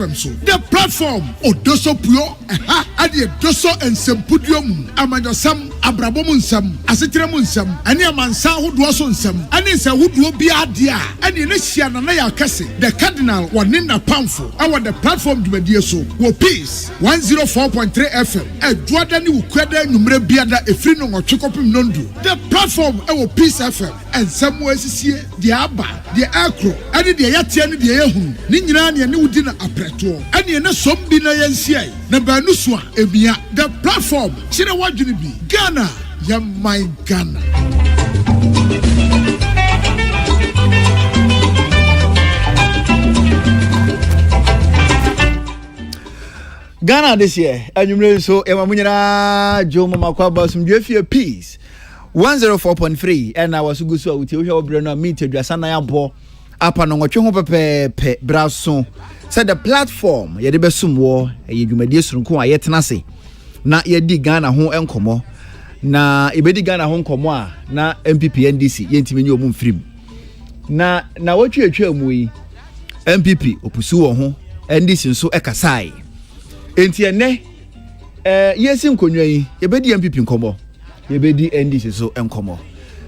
The platform Odoso Pio adi Doso and Sempudium Amanyosam Abrabomunsam Asitremunsam ani amansa hodo so nsam ani se hodo bia dia ani ne hia na ya Kesseh the cardinal wanina pamfo our the platform dwedie so wo peace 104.3 FM adwada ni ukwada numre biada efri no nwotwekopim nondu the platform wo peace FM and samwe sisie dia aba dia akro ani dia yatia ni dia yehu ni nyina ne wudi na apreto ani ne sombi na yensiai na banu so a ebia the platform chire wadwene bi Ghana ya my Ghana Ghana this year anwumre so emamunyira Jomo Makwaba sumdwefie peace 104.3 and I was guso uti wo hwe obre no meet aduasa na yabo apa no nwotwe ho pepepe braso said the platform ye de besumwo ye dwumadie surunko ayetena se na ye di Ghana ho enkomo na ibedi Ghana ho enkomo a na MPP NDC ye ntimi nyi omu mfirim na wotwetwe mu yi MPP opusu wo ho NDC nso ekasai enti ene yesi nkonwa yi yebedi MPP nkomo yebedi NDC so enkomo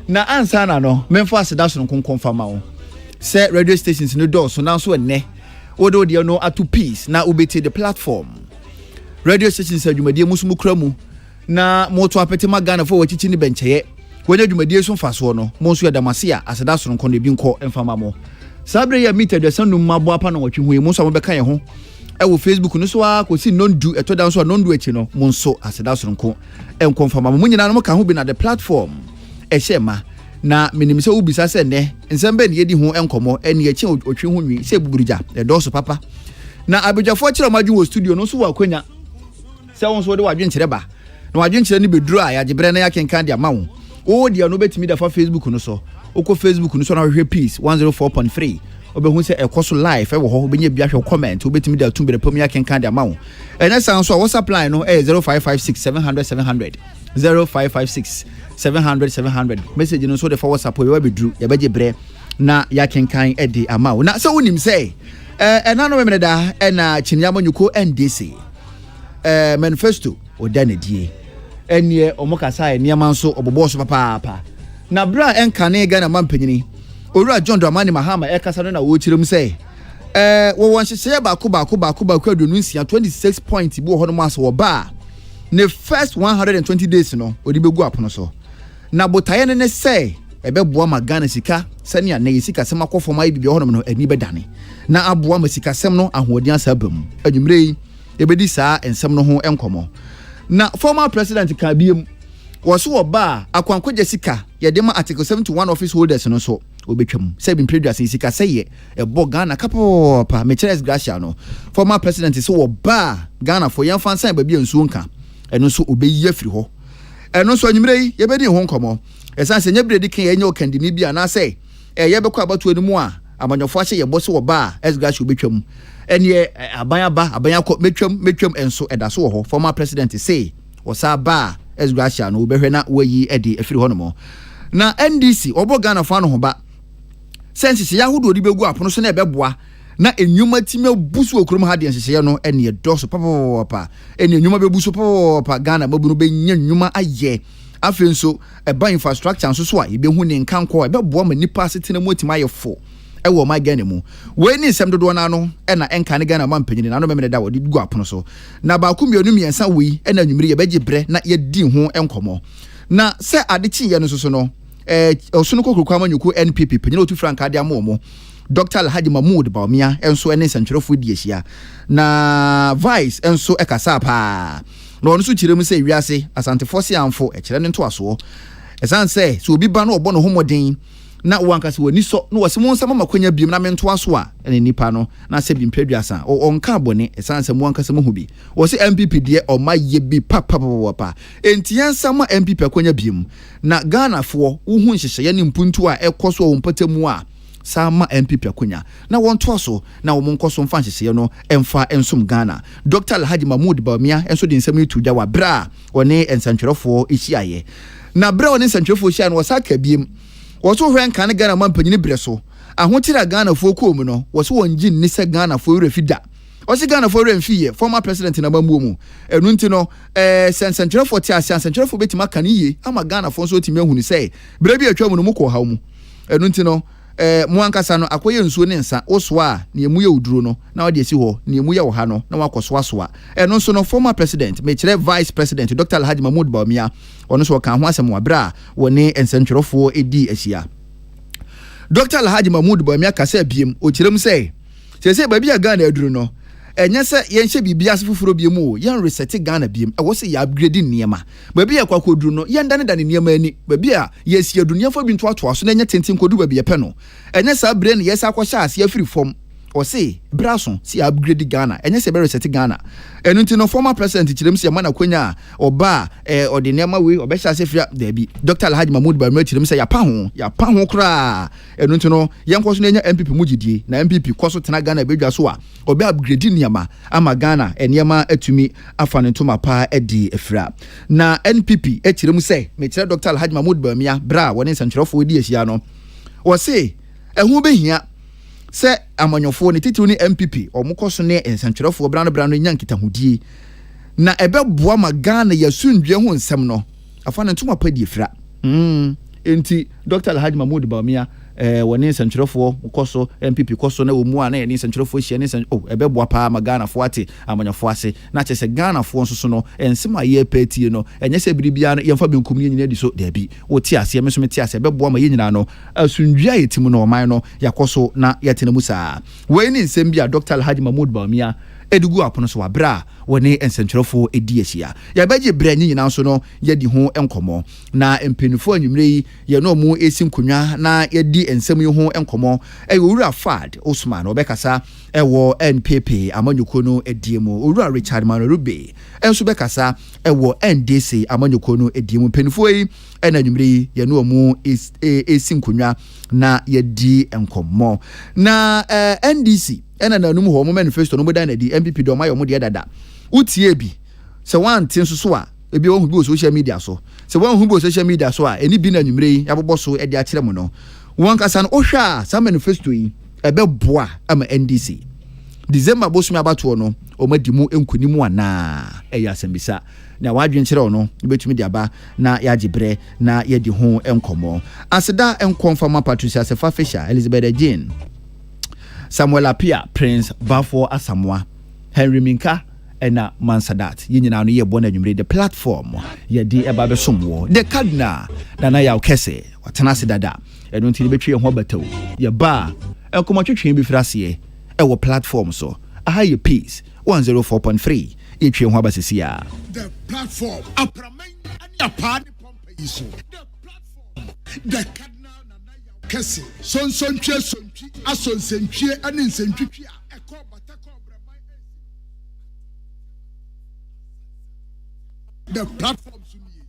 na ansa na no memfo aseda so nkonkon fama wo se radio stations no do so na so ene wodo de no atu peace na ubeti the platform radio stations adwumadie musumu kramu na moto apete magana fo wachichi ni bencheye wonya adwumadie so mfaso no mo so yadamase a aseda so nkon bi nko emfama mo sabre ya meter de sanu mabo apa na watwe hu mo so mobeka ye ho ewo Facebook no so a kosi nondu etodan so nondu echi no mo nso aseda so nko enko mfama mo nyina no ka ho bi na the platform ehema na menimse ubisa se ne nsembe ne yedi ho enkomo ene echi otwe ho nwi se buburuja e do so papa na abejafo kire madwu wo studio no so wa kwanya se won so de wadwen kire ba na wadwen kire ni beduru a yagebre na yakenkan de amawo o de no betimi da fa Facebook no so oko Facebook no so na hwe peace 104.3 obehu se ekoso live e wo ho obenye bia hwe comment obetimi da tumbe pom yakenkan de amawo ene san so WhatsApp line no 0556 700 0556 700 message no so the for WhatsApp we bedru ya beje bre na yakenkan edi amawo na so unim say ena no memene da ena chinyama nyuko NDC manifesto odanedie enie omokasa eniama nso obobo so papa na bra enkane Ghana mampanyini owura John Dramani Mahama ekasa no na wo chirem say wo won hyehyɛ baako adonu nsia 26 points bi wo ho no maso wo ba ne first 120 days no odi begu apono so na botaye ne say ebeboa ma Ghana sika sania na yesika sema kofo mai bibia ho no ani bedane na aboa ma sika sem no ahoɔden asabam adwumre yi ebedi saa ensem no ho enkomo na former president ka biem wo so ba akwankogye sika yede ma article 71 office holders no so obetwam say bin previous sika say ebo Ghana kapo pa Mecheres Gracia no former president so wo ba Ghana for yan fansan ba bia nsuo nka eno so obeyi afiri ho eno so anwumre yi yebedi ho nkomo esan se nyabredi kan yenye okandini bia na say yebekọ abatu animu a amanyofo ahye yebo so wo ba Gracia obetwam ene abanya ko metwam enso edaso wo ho former president say wo sa ba Gracia no obehwe na wayi edi afiri ho no mo na NDC obo Ghana fa no ho ba sense ya hodo odi begu apono so na ebeboa na enwuma time busu okrom ha de nhyehyɛ no ene edoso papa ene enwuma bebusu papa Ghana mabunu benya enwuma aye afi nso eba infrastructure nso so a ebehu ne nkanko ebeboa ma nipa asetena mu otima ayefo ewo ma Ghana mu we ni nsɛm dodo na no ena enka ne Ghana mampanyini na no memene da wodi gu apono so na ba ku mienu miensa we ena nwumiri ye begye bre na ye di ho enkomo na se adechi ye no so no osunu kokokwa manyuko NPP panyina otu franka de amomo Dr. Alhaji Mahmoud Baumia enso ene nsantwerefo di ehia na vice enso ekasa pa na onu so kirem se wiase asante force amfo ekire ne nto aso esan se so obi ba no obo no homoden na wankase wani so no wase mo nsama makwanya biem na mento aso a ene nipa no na se bi mpedwasa onka bone esan se mo wankase mo hu bi wo se MPP de o maye bi papa entian sama MPP akwanya biem na Ghana fo wo hu nhyehyɛ ne mpuntu a ekoso wo mpatamu a sama MPP akwanya na wonto aso na wo monkoso mfa nhyehyɛ no emfa ensom Ghana Dr. Alhaji Mahmoud Baumia enso de nsɛm itu da wa bra one ensantwerefo ehyiaye na bra one ensantwerefo ehyiaye no wasaka biem woso hwen kan Ghana mampanyini bre so ahotira Ghana fo ko mu no woso wonji ni se Ghana fo refida Osi Ghana for Renfie, former president in Abamumu. Enuntino, Central for Tiasia, Central for Betima Kaniye, ama Ghana for so Timmy who say, Baby a trouble no muko haumu. Enuntino, Mwankasa no akoye nsuo ne nsa oswa ne emu ye uduro no na wade si ho ne emu ye wo ha no na wakoswa eno nso no former president me kire vice president Dr. Alhaji Mahmoud Bawumia ono so kan ho asem wabra woni ensentwerofo edi ahia Dr. Alhaji Mahmoud Bawumia kasa biem o kirem sei se ba bia Ghana aduru no enye se yenhye bibia asefufuro biem o yen reset Ghana biem e wo se ya upgrade niema ba bia kwakoduru no yen dane niema ani ba bia yesi adunia fo bi ntoato so na enye tenten kodu ba bia pe no enye sa brain yesi akwhya ase afiri fom o se braso si upgrade Ghana enye se be reset Ghana enu ntino former president kirem se mana kwanya oba ode niema we obehya ase fia da bi Dr. Alhaji Mahmoud Bawumia kirem se ya pa ho kra enu ntino yenko so na enya MPP mugidie na MPP koso tena Ghana bedwa so a obe upgrade niema ama Ghana niema atumi afa ne ntoma pa edi efra na NPP kirem se me kire Dr. Alhaji Mahmoud Bawumia bra woni nsantwerofo edi ahia no wo se ehu behia se amanyofo ne titiw ni MPP omukoso ne ensantwerofo brano nyankita hudie na ebeboa ma Ghana yasundwe ho nsem no afa ne ntoma pa di efra enti Dr. Alhaji Mahmoud Bawumia woni ensantwerofo ukoso MPP koso na omu ana ne ensantwerofo hia ne ebeboa pa ma Ghana fo ate amanyofo ase na chese Ghana fo nso no ensem aye patie no enye se biribia no yemfa benkum ne nyina di so da bi woti ase me so meti ase ebeboa ma yenyina no asundwe ayetimu no oman no yakoso na yetena musa we ni nsem bia Dr. Alhaji Mahmoud Bawumia edugu apono so wabra woni ensentwerofo edi ahia ya baje bra nyina so no yedi ho enkomo na empenifo anwumre yi ye no mu esi nkonwa na yedi ensem yi ho enkomo owura Fad Osman obekasa ewo NPP amanyuko no ediemu owura Richard Manarube enso bekasa ewo NDC amanyuko no ediemu empenifo yi anwumre yi ye no mu esi nkonwa na yedi enkomo na NDC ena na num ho mo manifesto no modan na di MPP do mayo mo de dada utie bi se wan tin so a ebi won hu bi social media so se wan hu bi social media so a eni bi na nwumre yi yabobo so e de akire mo no won kasa no ohwa sa manifesto yi ebe boa ama NDC December bosumi abato no o madimu enkunimu ana e ya sembisa na wadwen kire no betumi de aba na ya gibre na ye di ho enkomo aseda enkonfama Patricia Sefa Fisher Elizabeth Jane Samuel Apia, Prince Bafo Asamoah, Henry Minka, ena Mansadat. Yinyina no ye bona nwumre the platform ye di eba be somwo. The Cardinal na ya Kesseh watana se dada. Eno ntini betwe ho bataw. Ye ba enkomotwetwe bi frase e wo platform so. Aha ye peace 104.3 etwe ho abasisia. The platform apraman ani apani pompa iso. The platform the Cardinal Kesseh son twe sontwi asonsentwie ane nsentwitwi a ekọ batako braman the platform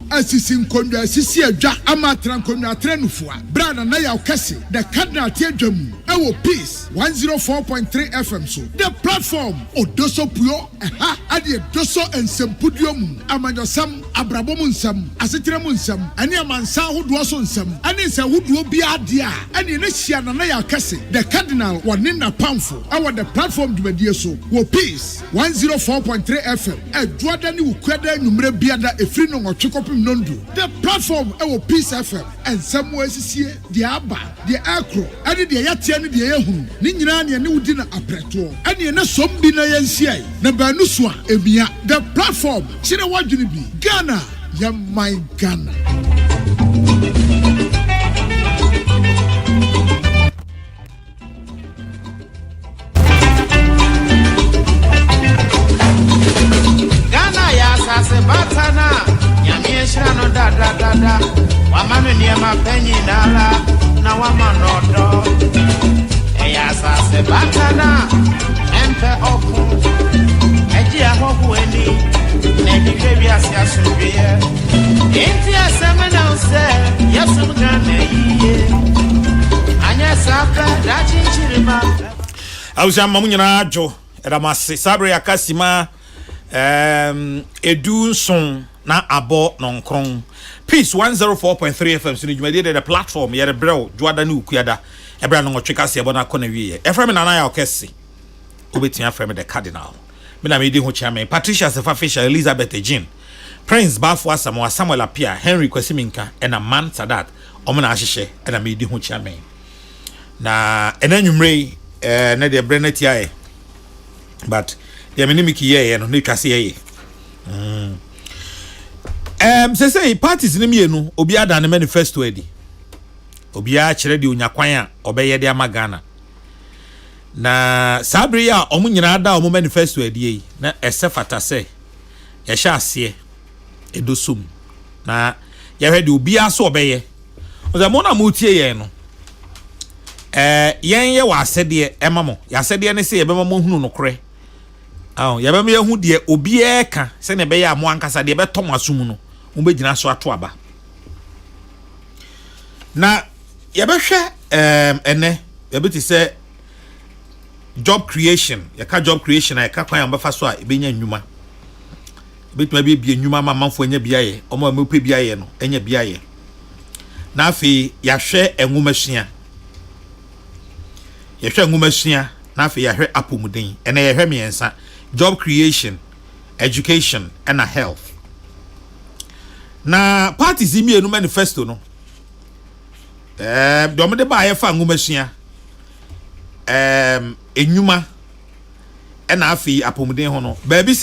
asisi nkondwa asisi adwa amatra nkondwa atrenufua brana na ya Kesseh the Cardinal tiadwam ewo peace 104.3 FM so the platform odoso puyo ade doso ensempudiom amanyosam abrabom nsam asetirem nsam ane amansa hodo so nsam ane nsa hodo bi ade a ane na hia na ya Kesseh the Cardinal wone na pamfo ewo the platform dwumadie so wo peace 104.3 FM adwoada ne wukwada nwumre biada efri no nwotwekopim nondo the platform ewo peace FM and somewhere sisie the aba the acro ane the yatia ne the yehunu ni nyina ne ne wudi na apreto ane ne sombi na yensia na banu so a emia the platform chire wadwene bi Ghana ya my Ghana Ghana ya sase batana nyamieshra no da wamanu niema penyi dala na wamanodo ya sase batana empe oku eji ahohu eni na dikrebi asiasubie inti asemena use yesu Ghana yiye anya saka da chinchirima auza mamunyana ajo eramase sabre yakasima edunson na abo nonkron peace 104.3 FM sini jumadi the platform yere brew juada ni ukuada ebra no tweka se ebo na kona wiye efrem na na ya Kesseh obetia frame the cardinal me na me di ho chairman Patricia Sefa Fisher Elizabeth Jean Prince Bafo Samuel Apia Henry Kwesiminka and a man Sadat omna ahihye and a me di ho chairman na enanwumre na de brenet yae but the minimiki ye no nikase ye say parties ni mienu obi ada na manifesto edi obi a kire de onyakwan a obeye de amagana na sabri a omu nyina da omu manifesto edi yi na esefata se ye hya ase edosum na ye hwede obi aso obeye oza mo na mo tie ye no yen ye wa asede emamo ya asede ne se ye bema mo hunu no kore ye bema ye hu de obi eka se ne be ya mo ankasa de be tom asum no mo be gina so ato aba na ye be hwe ene ye be ti se job creation ye ka job creation ay ka kwan ya mbefa so a be nya nnwuma be tuma be nnwuma ma manfo nya biaye omo amepe biaye no enya biaye na afi ya hwe enwumasua ye hwe enwumasua na afi ya hwe apomuden ene ye hwe miensa job creation education and health na parties imienu manifesto no dom de ba ye fa enwumasua enyuma ena afi apomuden ho no baabi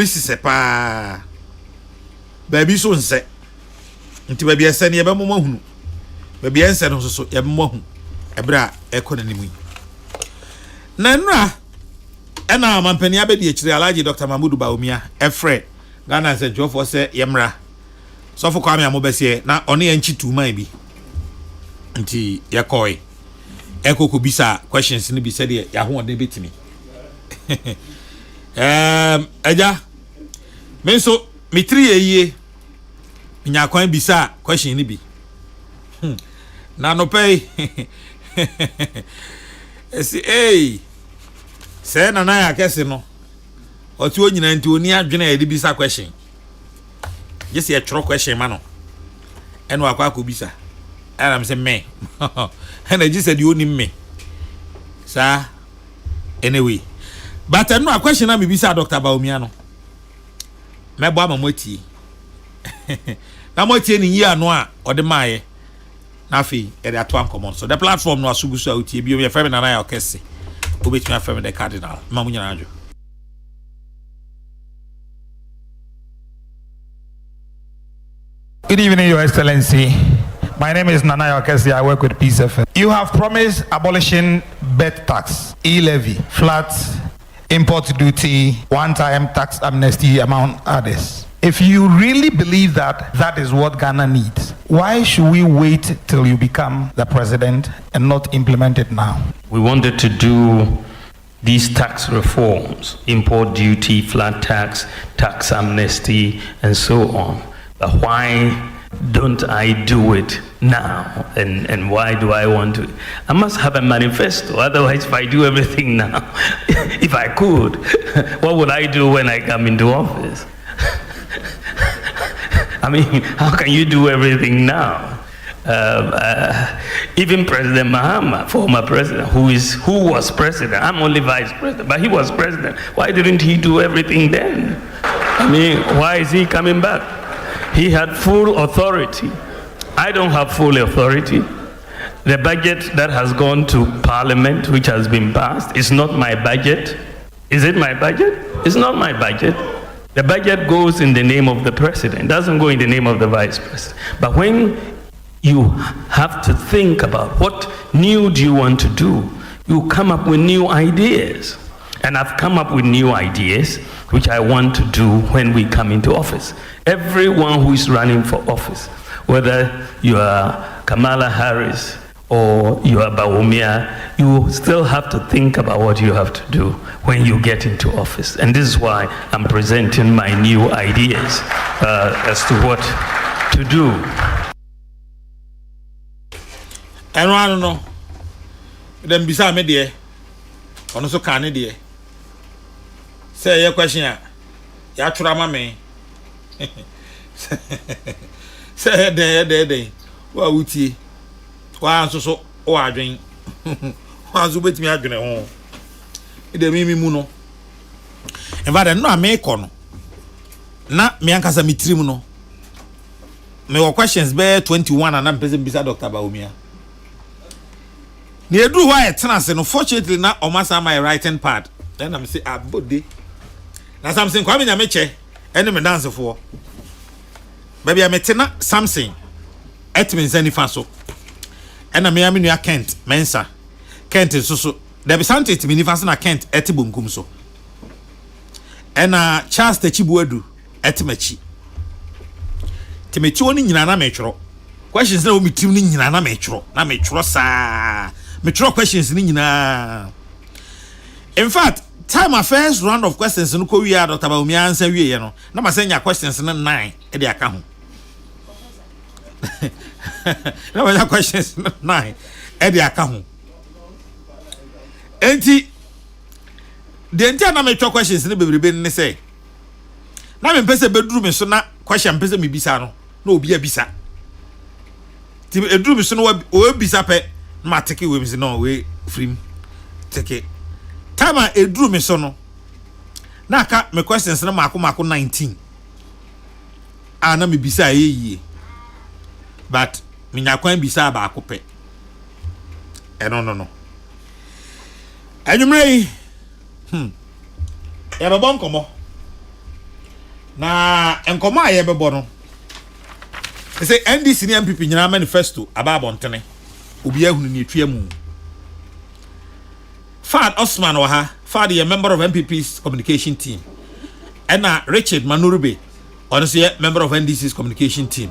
sese pa baabi so nse nti baabi ese ne ye be mo hunu baabi ense no so ye be mo hu ebra ekonanimu na nra ena mampani abedi ekire Alhaji Dr. Mahmoud Baumia efre Ghana se jofo se yemra so fo kwa me amobese na one ye nchi tuman bi nti yakoi ekoko bisa questions ni bi se de ya ho ode betimi eja menso mitri yeye nya kwan bisa question ni bi na no pay esi se na ya Kesseh no otu onyina nti oni adwena ya di bisa question yesi e tworo question ma no eno akwa akobisa and I'm saying me and I just said you only me sir anyway but I know a question na me bisa Dr. Baumia no me bo amamoti na moti ni yi ano a ode maaye na afi e dey ato common so the platform no asugusu a utie bi o me frame na ya Kesseh obetumi frame the cardinal ma munyana ajo. Good evening, Your Excellency. My name is Nana Kesseh. I work with Peace FM. You have promised abolishing bed tax, e-levy, flat import duty, one-time tax amnesty, among others. If you really believe that that is what Ghana needs, why should we wait till you become the president and not implement it now? We wanted to do these tax reforms, import duty, flat tax, tax amnesty, and so on. But why don't I do it now? And why do I want to? I must have a manifesto. Otherwise, if I do everything now, if I could, what would I do when I come into office? I mean, how can you do everything now? Even President Mahama, former president, who was president, I'm only vice president, but he was president. Why didn't he do everything then? I mean, why is he coming back? He had full authority. I don't have full authority. The budget that has gone to Parliament, which has been passed, is not my budget. Is it my budget? It's not my budget. The budget goes in the name of the president. It doesn't go in the name of the vice president. But when you have to think about what new do you want to do, you come up with new ideas. And I've come up with new ideas which I want to do when we come into office. Everyone who is running for office, whether you are Kamala Harris or you are Baumia, you still have to think about what you have to do when you get into office. And this is why I'm presenting my new ideas as to what to do. And I don't know. Then beside me there, on also can there. Say your question, ya trama me. Say there. Wa uti. Wa so o adwen. was wait me adwene ho ide mi mu no enva no ameko no na me ankasa mitrim no me were questions be 21 and I'm present beside Dr. Baumia ni edu ho ayetenase no fortunately na omasa my writing pad then I'm say abode na something kwa me nya meche ene me dance for baby ametena something etmin zani faso ena me aminu ya Kent mensa Kent so there be something etmin ni faso na Kent etibunkum so ena Charles Techibuadu etimachi timechi woni nyina na metworo questions na wo mitim ni nyina na metworo saa metworo questions ni nyina in fact time my first round of questions no ko wi a Dr. Baumi answer wi ye no na ma senya questions no 9 e de aka ho na ma questions no 9 e de aka ho enti de enti na metworo questions ni bebrebe ni say na me pese bedru me so na question pese me bisa no na obi abisa ti edru me so no o bisa pe ma take we me say no we free take time edru me so no na ka me questions na mako 19 na me bisa yeye but me nya kwan bisa ba akope no anyway ya be bon komo na enkomo aye be bo no say NDC ni MPP nyina manifesto aba bontene obi ahunu ni etwa mu Fad Osman Waha Fad a member of MPP's communication team and Richard Manurube honestly member of NDC's communication team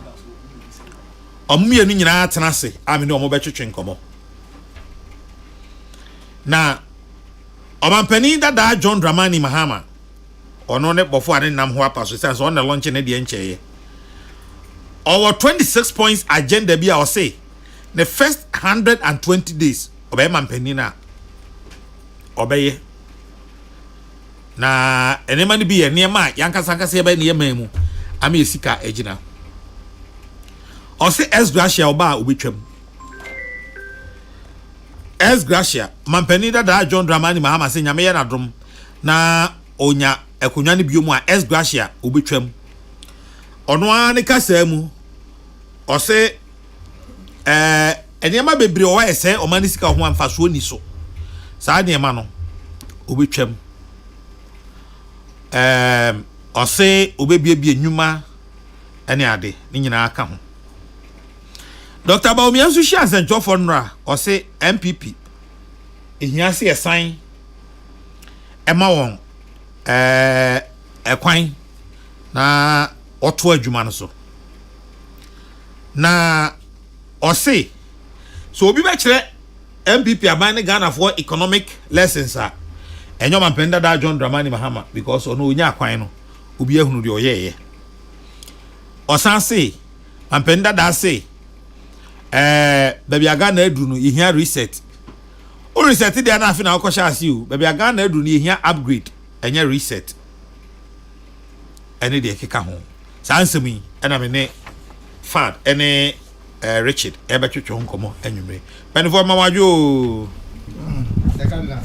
omu anu nyina atenase amene omo betwetwe nkomo na omampani dada John Dramani Mahama ono ne bofo ane nam ho apaso sense on the launch ne de encheye our 26 points agenda bi a say the first 120 days obey mampani na obeye na enema ni bi enema yankasa ye ba ne yema mu ama esika egina o say S Gracia oba obetwam S Gracia mampani dada John Dramani Mahama say nyame ye na dom na onya ekonwa ne biomu a S Gracia obetwam ono ani kasa mu o say enema bebre o wa ese o mani sika ho amfaso ni so saa niema no obetwam o say obebiebie nyuma ene ade ni nyina aka ho Dr. Baumi anso hia senchofo nra o say MPP ehia se esan ema won ekwan na oto adwuma no so na o say so obi be kire MPP abane Ghana for economic lessons enyo mampenda da John Dramani Mahama because ono onya akwan no obi ahunu de oyeye osan say mampenda da say baby Ghana edu no ihia reset o reset dey na afi na okosha asi o baby Ghana edu no ihia upgrade enya reset ene de keka ho sansemi ena me ne Fad ene Richard ebetwetwe nkomo anwumre penifo ma wajo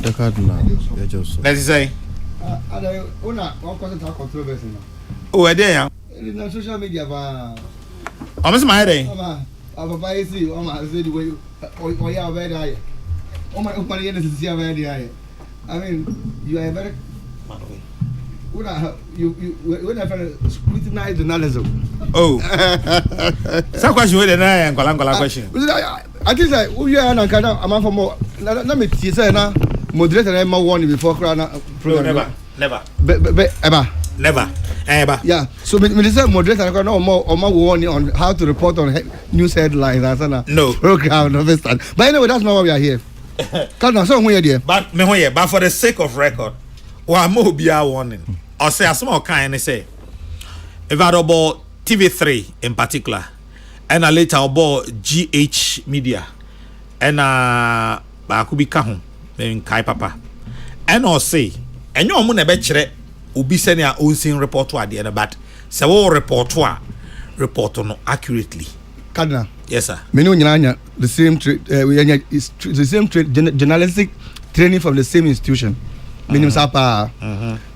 dekadna ya joso let's say ada una one content controversy na o ede ya na social media ba o me ma ede aba isi o ma say the way o ya very high o ma ye na sisi very high I mean you are very when I scrutinize journalism. Oh. Some question with the nkwala question. I think like we are na kana am for more na me tie say na moderator na ma warn before crana program. Never. Ever. Yeah. So me say moderator na no more warning on how to report on news headlines and no program no understand. But anyway, that's not why we are here. Kana so who here? But me who here? But for the sake of record, wa mo bia warning. Or say as small kind say if I about TV3 in particular and later about GH Media and ba could be kahun in Kai Papa and or say and you na be kire obi send your own sin report to at the end but say what report no accurately Yes, sir. Many the same the same journalistic training from the same institution. Meaning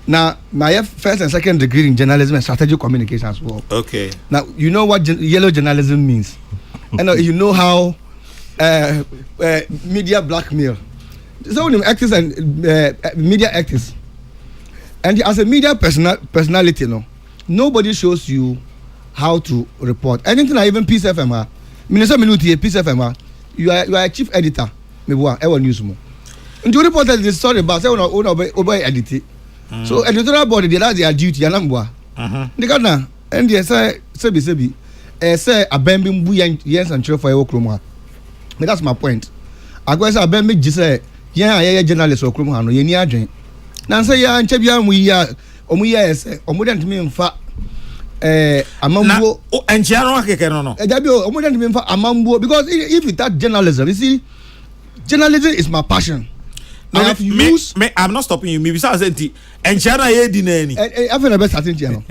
Now, my first and second degree in journalism and strategic communication as well. Okay. Now, you know what yellow journalism means. And you know how media blackmail. So when actors and media actors, and as a media personality, nobody shows you how to report anything. Even Peace FM, Minister Minuti, Peace FM, you are a chief editor. Maybe ever news more. And you reported this story about obey editing. So editorial body they that's their duty. Anambwa. The Ghana and they say say a bamboo yes and true for your kroma. That's my point. I go say a bamboo just say journalist or kroma no ye ni adwen. Na say ya nchebia mu ya omuya say omudant me mfa amambo enchiano akeke no. Ejabi omudant me mfa amambo because if you start journalism, you see journalism is my passion. No, I'm not stopping you. Maybe say enchiano ye di na ni. I feel the best starting here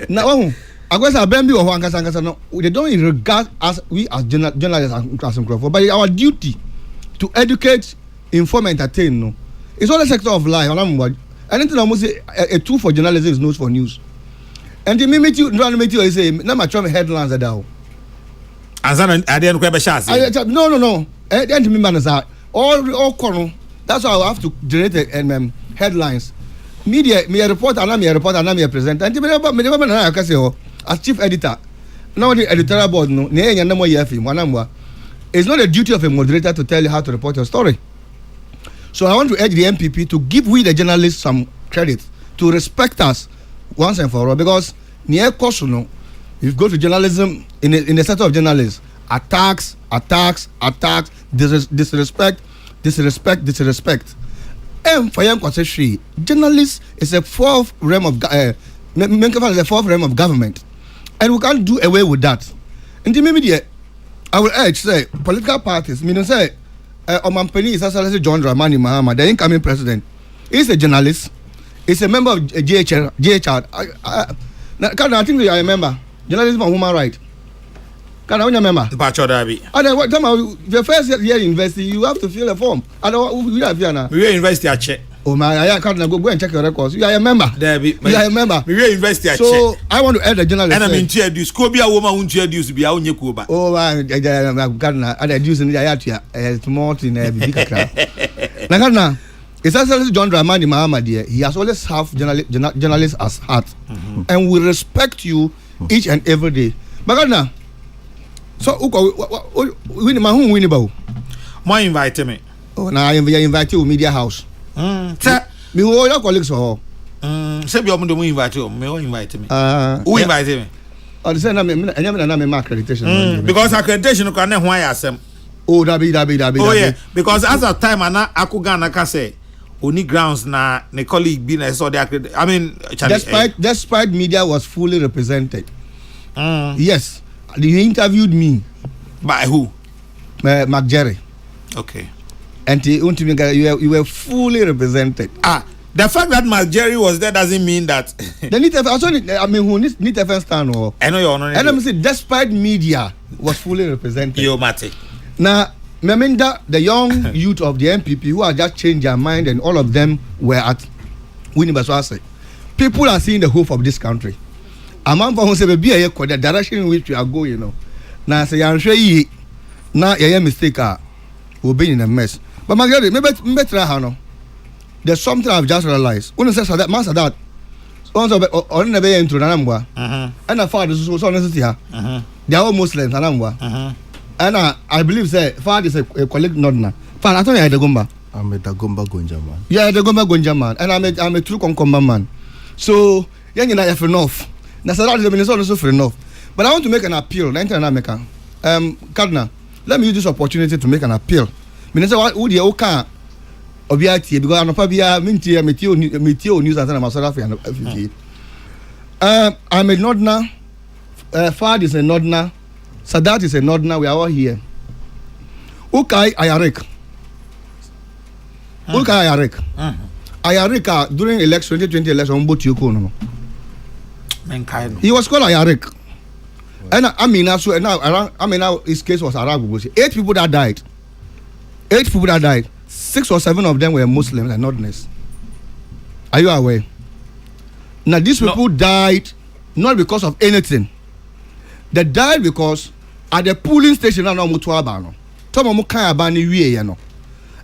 no. I guess our Bambi or Wankasa no, they don't regard us we as journalists as but our duty to educate, inform, entertain. No, it's all a sector of life. Anything almost a tool for journalism is news for news. And the meet you, I say, now my try headlines are down. I didn't grab a chance. No. All corner. That's why I have to generate headlines. Media, me a reporter, and I'm a reporter, and I'm a presenter. And me as chief editor, now the editorial board no, it's not the duty of a moderator to tell you how to report your story. So I want to urge the MPP to give we the journalists some credit, to respect us once and for all, because near Kosono, if you go to journalism in the sector of journalists, attacks, disrespect. And for young concession, journalists is a fourth realm of government, and we can't do away with that. In the media, I will urge say political parties. Meaning say, Omampeni is actually John Dramani Mahama, the incoming president. He's a journalist. He's a member of GHR. I think you are a member. Journalism and human rights. Can I remember? What time the first year in university, you have to fill a form. I don't. We have here we university at check. Oh my! I can't go and check your records. You are a member. You are a member. We university at so check. I want to add a journalist. And I'm introduced. Could be a woman who introduced be a Kuba. Oh, I'm introducing the Ayat tomorrow in a big crowd. Now, it's actually John Dramani Mahama dear. He has always have journalists as heart, and we respect you each and every day. But now. So, win my home, Winnibao. My invite me. Oh, now I invite you to Media House. Sir, me all your colleagues or say you want to invite you. Me invite me. Who invite me? Oh, the same. I'm accreditation. Because accreditation can why I am. Oh, that. Oh yeah, because as a time I akugana kase. Only grounds na ne colleague been I saw the accreditation. I mean, despite media was fully represented. Yes. He interviewed me. By who? Mark Jerry. Okay. And you were fully represented. The fact that Mark Jerry was there doesn't mean that. Who need to stand or? I know you're not. And I'm saying, despite media was fully represented. Yo, Mate. Now, Meminda, the young youth of the MPP who have just changed their mind, and all of them were at Winnibaswase. People are seeing the hope of this country. Among for who say be a the direction in which we are going, Now say I'm sure now a mistake will be in a mess. But Margaret, maybe try how there's something I've just realized. When I say that master that on the way into Nanamba, and I thought this was honestly here. They are all Muslims, Nanamba. And I believe say father is a colleague Nodna. Father, I thought you had the Gumba. I'm a Dagomba Gonja man. Yeah, the Gumba Gonja man, and I'm a true Concomba man. So young and I have enough. That's also for enough. But I want to make an appeal. Cardinal, let me use this opportunity to make an appeal. Minister, what would you okay? Obviate because I'm probably Meteo News and I'm South African. I'm a Nodna. Fad is a Nodna. Sadat is a Nodna. We are all here. Okay, Ayarik. Ayarik during election 2020 election, but you know. Mankind. He was called Ayarik. And I mean, now around. I mean, now his case was around. 8 people that died. 8 people that died. 6 or 7 of them were Muslims and Northerners. Are you aware? Now these people died not because of anything. They died because at the polling station na mutu abano. Some mu kan abani wie ye no.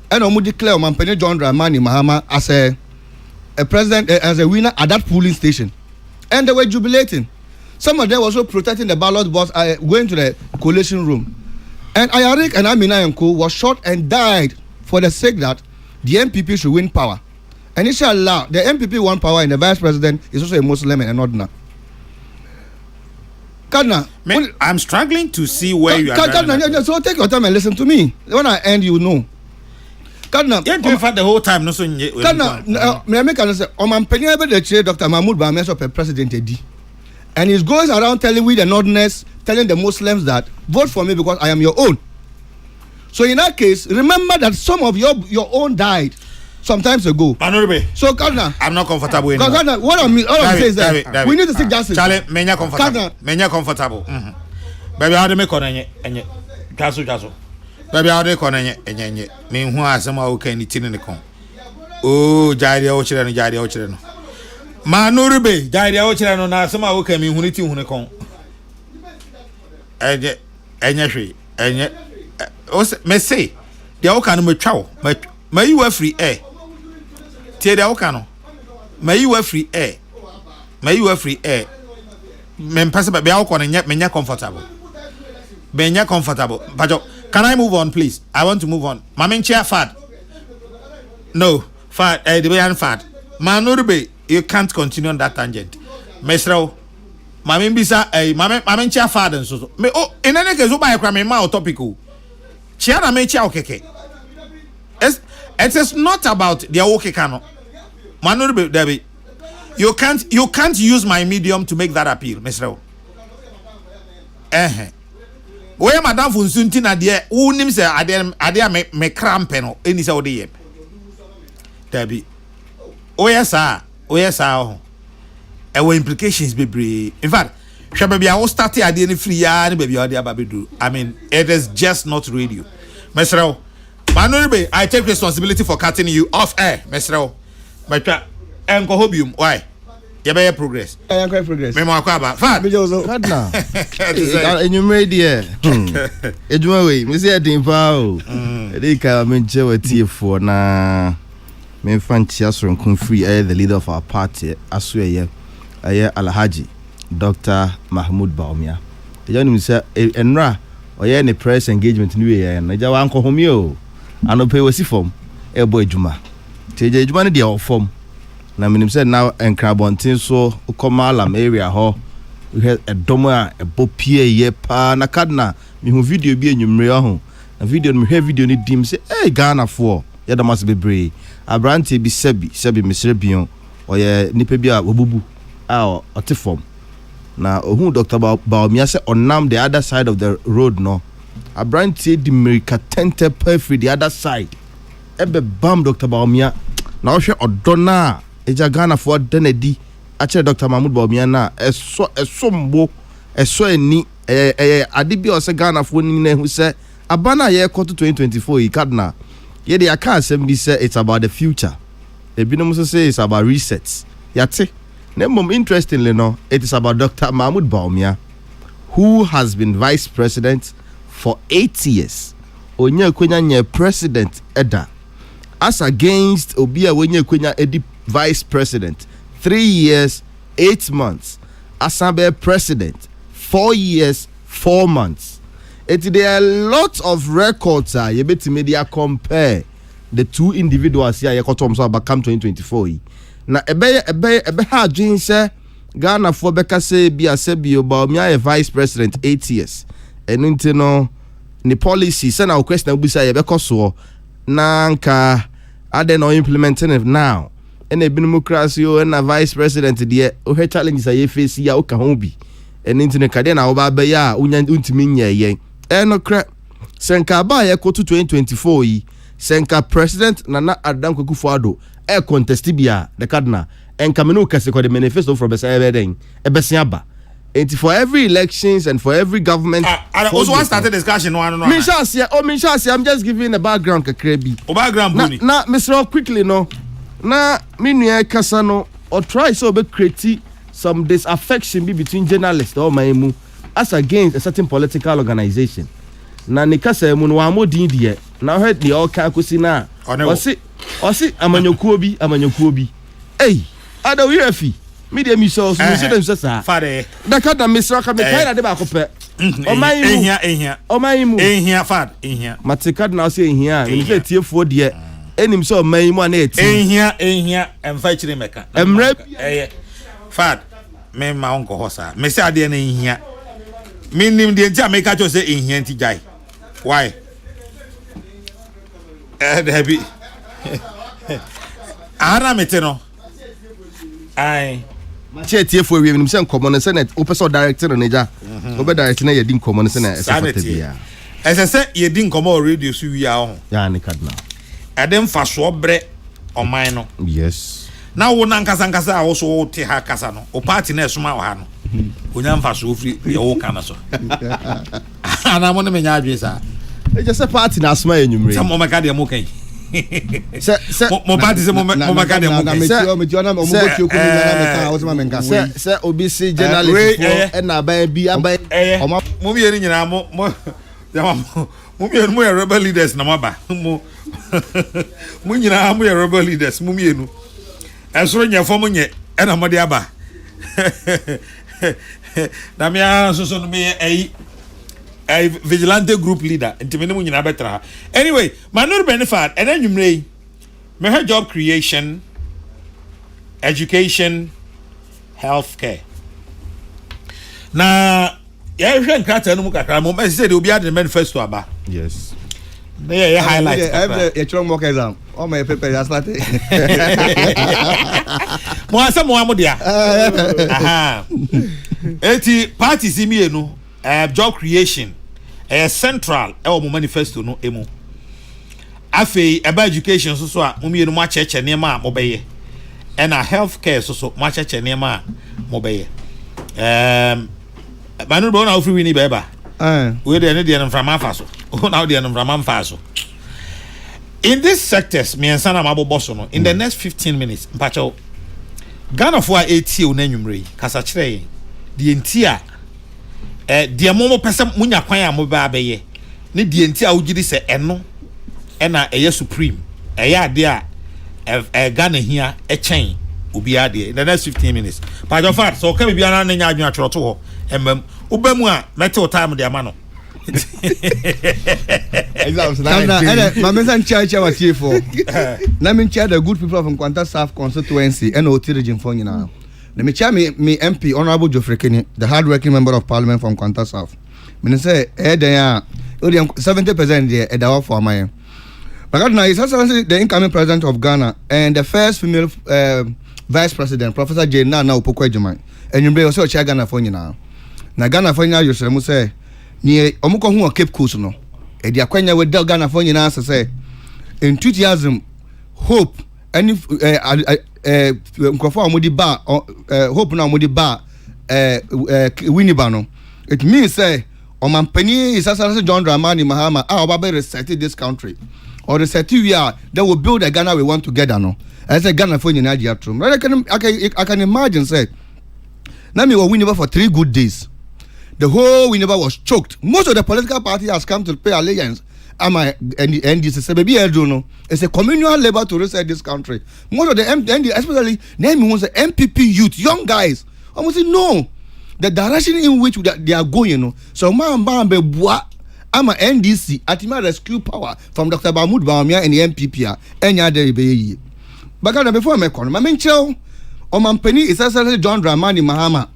And omu declare Mampene John Dramani Mahama as a president as a winner at that polling station. And they were jubilating. Some of them were also protecting the ballot box, going to the collation room. And Ayarik and Amina Yanko was shot and died for the sake that the MPP should win power. And inshallah, the MPP won power and the vice president is also a Muslim and an ordinary. I'm struggling to see where you are. So take your time and listen to me. When I end, you know. The whole time, no so. May I make an answer? Dr. Mahmoud Bahameso president Edi. And he goes around telling we the Northerners, telling the Muslims that vote for me because I am your own. So in that case, remember that some of your own died sometimes ago. So I'm not comfortable anymore. What I'm saying is that we need to seek justice. Charlie, menya comfortable. Baby, how do me call any Jasu. Baby, how do you call any me who has some okay in the con. Oh, Jari Ocheren. Manurbe, Jari Ocheren, na some okay me who need con. And me say, the Okan me chow, may you have free air. Tia the Okano, may you have free air. Men pass by Alcon and yet menya comfortable. But can I move on, please? I want to move on. Mamin chair fat. No, fat, the way I'm fat. Manurbe, you can't continue on that tangent. Mesro, Mamin bisa, Mamin chair fat and so. Me, oh, in any case, I cram in my topical. Chiana me chia okay. It is not about the okay cano. Manurbe, Debbie. You can't use my medium to make that appeal, Mr. Where Madame Funsuntina dear, who names Adia me crampeno, any so dear. Debbie. Oh yes, sir. Our implications be in fact, Shababy, I will start the idea free yarn, baby, or the baby. I mean, it is just not radio. Mr. Manurbe, I take responsibility for cutting you off air, Mr. But Uncle Hobium, why? You better progress. I am quite progress. Memo Aquaba, fat. Now, and you made here. It's my way, Mr. Dimpo. They come in jail with you for now. Me fan Chiasron Kunfree, the leader of our party, I swear, Alhaji, Dr. Mahmoud Baumia. The young Mr. Enra, or any press engagement new year, and I want to home you. I no pay was form, a boy Juma. TJ Juma, the form. Na minim said now and Crabontin so Ukomalam area ho we had a doma a bopie ye pa na kadna me hu video bi enwumre ho na video me hwe video ni dim say Ghana for ye da must be brave abrante bi sebi mesre bion oye nipa bi a obubu a otifom na ohun Dr. Baumia say onam the other side of the road no abrante di America tente perfect the other side ebe bam Dr. Baumia na ohwe odona Eja Ghana for Denedi, actually Dr. Mahmoud Baumia esombo eni adibi ose Ghana for nine who say abana ye quarter 2024 ikadna ye de aka asem bi say it's about the future. Ebinom so say it's about resets. Yate. Nemom interestingly no, it is about Dr. Mahmoud Baumia who has been vice president for 8 years. Onye kwenya nye president eda. As against Obia wenye kwenya edi vice president 3 years 8 months, Asabe president 4 years 4 months. There are lots of records you bet media compare the two individuals here you come 2024 na ebe ha adwin say Ghana for beka say bia sebi Baumia vice president 8 years enu nti no ni policy say na question obi say be koso na nka ade no implementing it now. And a democracy and a vice president there, oh, her challenges are face ya okahobi. And internet cadena oba ya unyan untiminya yen. No crap. Senka ba ya to 2024 yi. Senka president Nana Adam Kufuado contest bia the cardinal and Kamino Kesseh the manifesto from Besayeden. Ebesiaba. And for every elections and for every government. I also want to start a discussion. I'm just giving a background. Background. Now, Mr. Quickly, no. Now, me Kesseh no or try so be create some disaffection between journalists or my as against a certain political organization. Now, Kesseh mu no amo din die. Now heard the all can kusina. Or see amanyokuobi. Hey, ada we media miso so se dem sesa fade da ka da misra ka me kai na de ba ko pe o mai mu ehia fad ehia matika na so ehia me se tiefuo de enim so mai mu na eti ehia emfa chire meka emre fad me ma onko hosa me se ade na ehia minim de nti ameka cho se ehia nti jai why debi ara meteno ai che tiefo wi nim se nkomo no senate o person director no ja o be director na ye di nkomo no senate ese se ye di nkomo radio su wi a ho ya ne kadna adem fa so bre oman no yes na wo na nkasa a wo so te ha kasa no o party na esuma wa ha no onya mfa so ofri ye wo kana so ana mo ne menya adwe sa e je se party na asuma enyumre sam o meka de mo kan se mo party se mo meka de mo kan se obi si journalist for na ba bi aba mo bi eri nyina mo mo rebel leaders na maba mo nyina mo rebel leaders mo mienu esoro nya fo mo nye na mo de aba na me so no me a vigilante group leader intimene mo nyina betra anyway manur benefit and then you may job creation, education, healthcare. Now yeah, you can cut no kakra mo me say dey obi ad manifesto aba. Yes. They highlight. Electoral mock exam. All my paper just started. Mo asa mo amodia. Aha. Eti party simi enu job creation central e mo manifesto no emu. Afei about education so a mo mienu mo cheche nema mo beye. And a healthcare so mo cheche nema mo beye. Manu bo na ofri wini beba. We dey no from afaso. Oh now dey no from afaso. In these sectors me ensa na mabo boso no in the next 15 minutes mpacho Ghana for 80 o nanwumre kasa kire die ntia die momo pese munya kwan a mo ba beye ne die ntia wugiri se eno na eye supreme eye ade a Ghana hia chen obi ade in the next 15 minutes pajo fat so ka bibia na nya adwun atworo to ho embam obamu a metal time de ama no my mention chair was here for na me chair the good people of Nkwanta South constituency and Oti region for you now. Let me chair me MP Honorable Geoffrey Kenny, the hard-working member of Parliament from Nkwanta South. Me say there 70% there at the for my. But now he's also the incoming president of Ghana and the first female vice president, Professor Jane Nana Opoku-Agyeman. And you may also chair Ghana for you now. Na Ghana for you say ni omuko hu Cape Coast no e dia kwanya we del Ghana for nyina say enthusiasm hope any nkrofo amodi ba hope na amodi ba winiba no it means say omampani is as John Dramani Mahama oba reset this country or reset we are then we build a Ghana we want together no I say Ghana for nyina dia trum I can imagine say na me we win for 3 good days. The whole Winneba was choked. Most of the political party has come to pay allegiance. And this is a baby no. It's a communal labor to reset this country. Most of the especially name was the MPP youth, young guys. Almost say no. The direction in which they are going, you know. So Mambambe Bois, I'm a NDC, Atima rescue power from Dr. Mahmoud Bawumia and the MPP. Any other baby. But before I come, my main show, Omampeni is essentially John Dramani Mahama.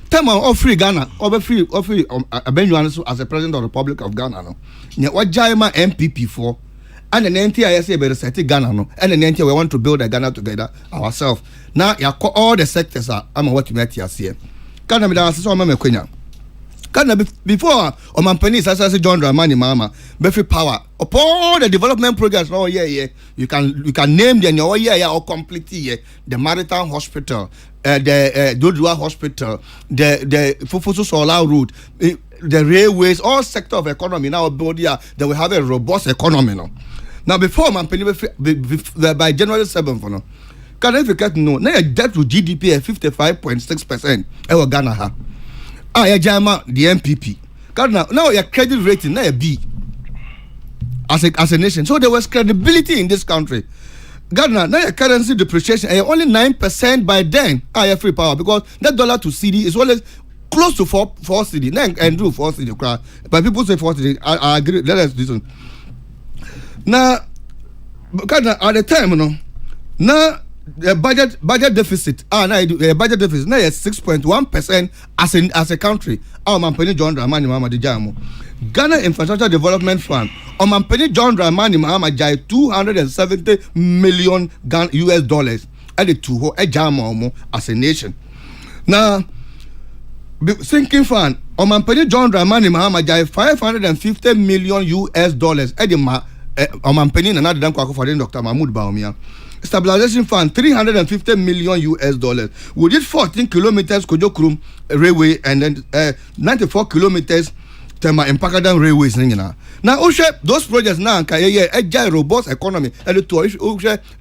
Time of free Ghana, over free Abenuan as the president of the Republic of Ghana. No, what Jaima MPP for, and an NTIS better set Ghana no, and an NTI we want to build a Ghana together ourselves. Now you call all the sectors are I'm what you met here. Ghana be the so mama Kenya. Ghana before Omampeni as John Dramani Mama, Befi power upon all the development programs. Oh yeah, you can name them. Oh yeah, or completely the maritime hospital. the Dodua Hospital, the Fufusu Solar Road, the railways, all sector of economy now that we have a robust economy now. Now before by January 7th, no, can I forget no? Now debt to GDP at 55.6%. Ewa Ghana ha. Ya jama the MPP. Now your credit rating now a B. As a nation, so there was credibility in this country. Ghana now your currency depreciation only 9% by then. Free power because that dollar to CD is always close to 4 CD. Now and do 4 CD. But people say 4 CD. I agree. Let us listen. Now, Ghana at the time, you know, now the budget deficit. Now budget deficit now is 6.1% as a country. Mampeni John Dramani Mahama Dijamu. Ghana Infrastructure Development Fund. Mampeni John Dramani Mahama Jai $270 million US dollars. At the two a jam as a nation. Now, sinking fund. Mampeni John Dramani Mahama Jai $550 million US dollars. At the Mampeni and another for Dr. Mahmoud Baumia. Stabilization fund $350 million US dollars. We did 14 kilometers Kojokrum railway and then 94 kilometers Tema Impakadan railways. Now, those projects now a robust economy and the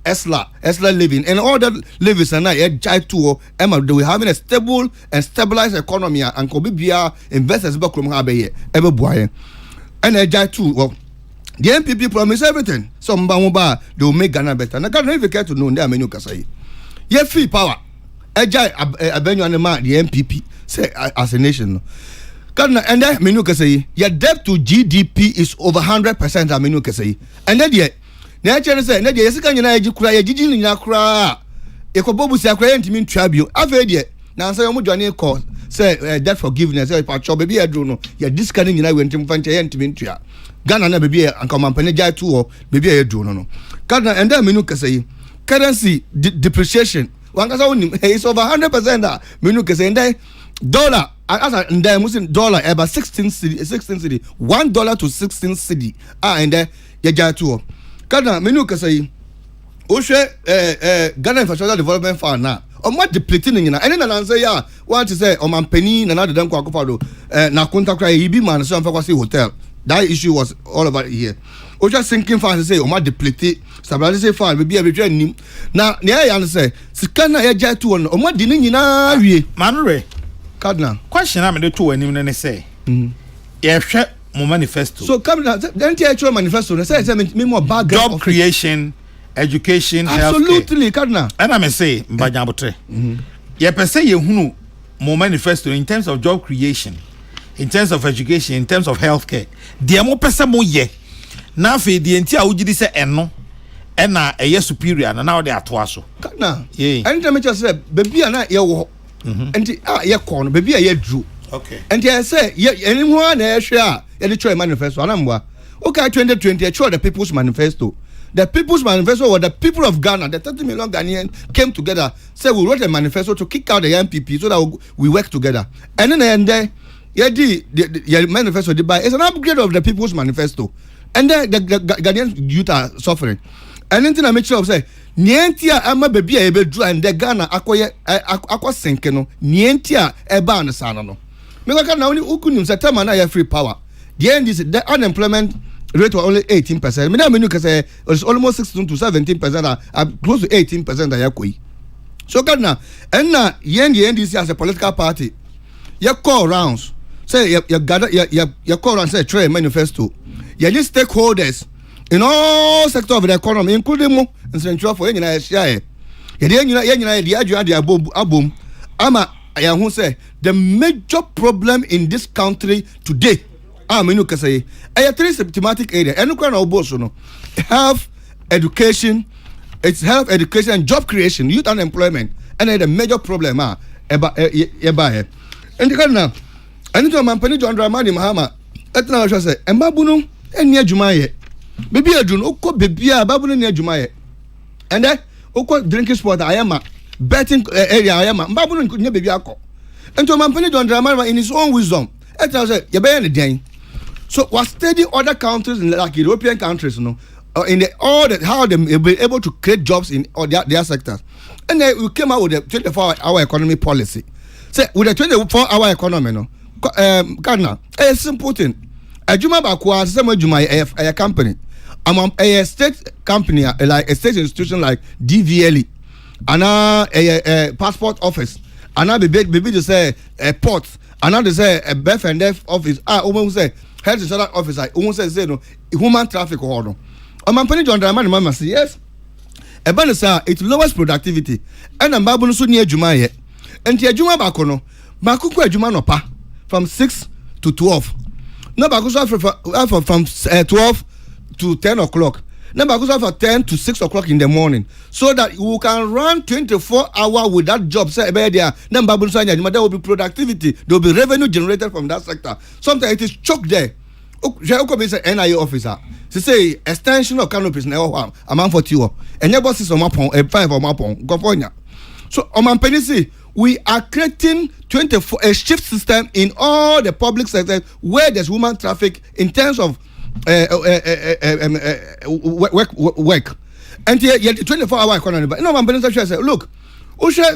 Esla living and all that living and now we having a stable and stabilized economy and Kobibia investors Bakrum Habe ever boy and a jai too. The MPP promise everything. Some Bamba they will make Ghana better. Now Ghana if you care to know their menu Kesseh. You free power. Ejai abenyu anema the MPP say as a nation. Ghana and that menu Kesseh. Your debt to GDP is over 100% a menu Kesseh. And then the actually say na the yesika nyina eji kura ye jiji nyina kura. Ekobobu se akura ntimi ntwabio. Afedie na say omo dwane call say debt forgiveness say pacho baby edru no. Ya discarding nyina we ntimi fanche ye ntimi ntwa. Ghana na baby and come and penejai too baby a do no. Ghana and then menu Kesseh currency depreciation. One is over 100% menu Kesseh and then dollar as and then Muslim dollar about 16 cedi $1 to 16 cedi. And then ya too. Ghana menu Kesseh Ghana Infrastructure Development Fund now. On what depleting in any answer ya what to say on man penny and another than Kwakufado na contact cry be man so hotel. That issue was all about here. Or just sinking fund say, my depleted, stabilization fund will be a return. Now, near I say, Sikana a jet to one, or what didn't you know? Manure, Cardinal. question I'm the two and even say, yeah, share more manifesto. So come down, then the actual manifesto, and say, me more bad job creation, education, absolutely, Cardinal. And I may say, Bajabotre, yeah, per se, you more manifesto in terms of job creation. In terms of education, in terms of healthcare, the more person more ye. Now for the entire ujidi say eno, ena a year superior, and now they are twaso. Now, anytime I just say, baby, and I ye and ye corn, baby, ye drew. Okay. And I say, ye anyone a share, any try manifesto, and okay, 2020, I tried the People's Manifesto. The People's Manifesto were the people of Ghana, the 30 million Ghanaians came together, said we wrote a manifesto to kick out the MPP so that we work together. And then the manifesto is an upgrade of the People's Manifesto, and then the Ghanaian youth are suffering. And anything I make sure of say, Nientia ama baby ebe drew and the Ghana akwa senkeno, Nientia eba and sanano. Because now only ukunim satama na ya free power. The end is the unemployment rate was only 18%. Me na menu kase it's almost 16 to 17%, close to 18% yakoi. So Ghana, and na yen the NDC as a political party, you call rounds. Say you gather you call and say trade manifesto. You need stakeholders in all sectors of the economy, including mo in central for any share. You the abom. Ama I who say the major problem in this country today. Menu can say a three symptomatic area. And no health, education, it's health, education, and job creation, youth unemployment, and the major problem and the Ghana. And to Mampeni John Dramani Mahama, at now I shall say, and Babuno, and near Jumaye. Baby, I do Oko baby, Babuno near Jumaye. And then Oko drinking spot, I am a betting area, I am a Babuno could never be a call. And to Mampeni John Dramani in his own wisdom, at now I say, you're bearing the day. So, was study other countries in like European countries, in the all that how they will be able to create jobs in all their sectors. And then we came out with a 24-hour economy policy. Say with a 24-hour economy, no, Ghana, a simple thing. A Juma Bakwa, same Juma a company. A state company like a state institution like DVLE, and a passport office, and now baby to say a port, and now they say a Beth and Deaf office. Almost say health insurance office. I almost say no human traffic order. My penny John Draman mama say yes. A banner it lowers productivity, and I'm babu so near Juma yet. And the Juma Bakono, Bakuko Juma no pa from 6 to 12. No Bakuso from 12 to 10 o'clock. No Bakuso from 10 to 6 o'clock in the morning. So that you can run 24 hours with that job. Say there, then Babu Sanya, there will be productivity, there will be revenue generated from that sector. Sometimes it is choked there. Is an NIA officer. She say extension of canopies now among 40 and your boss is on my pon a 5 on my pon California. So on my penny we are creating 24 a shift system in all the public sectors where there's woman traffic in terms of work. And yet 24-hour economy. But no, my penny say look,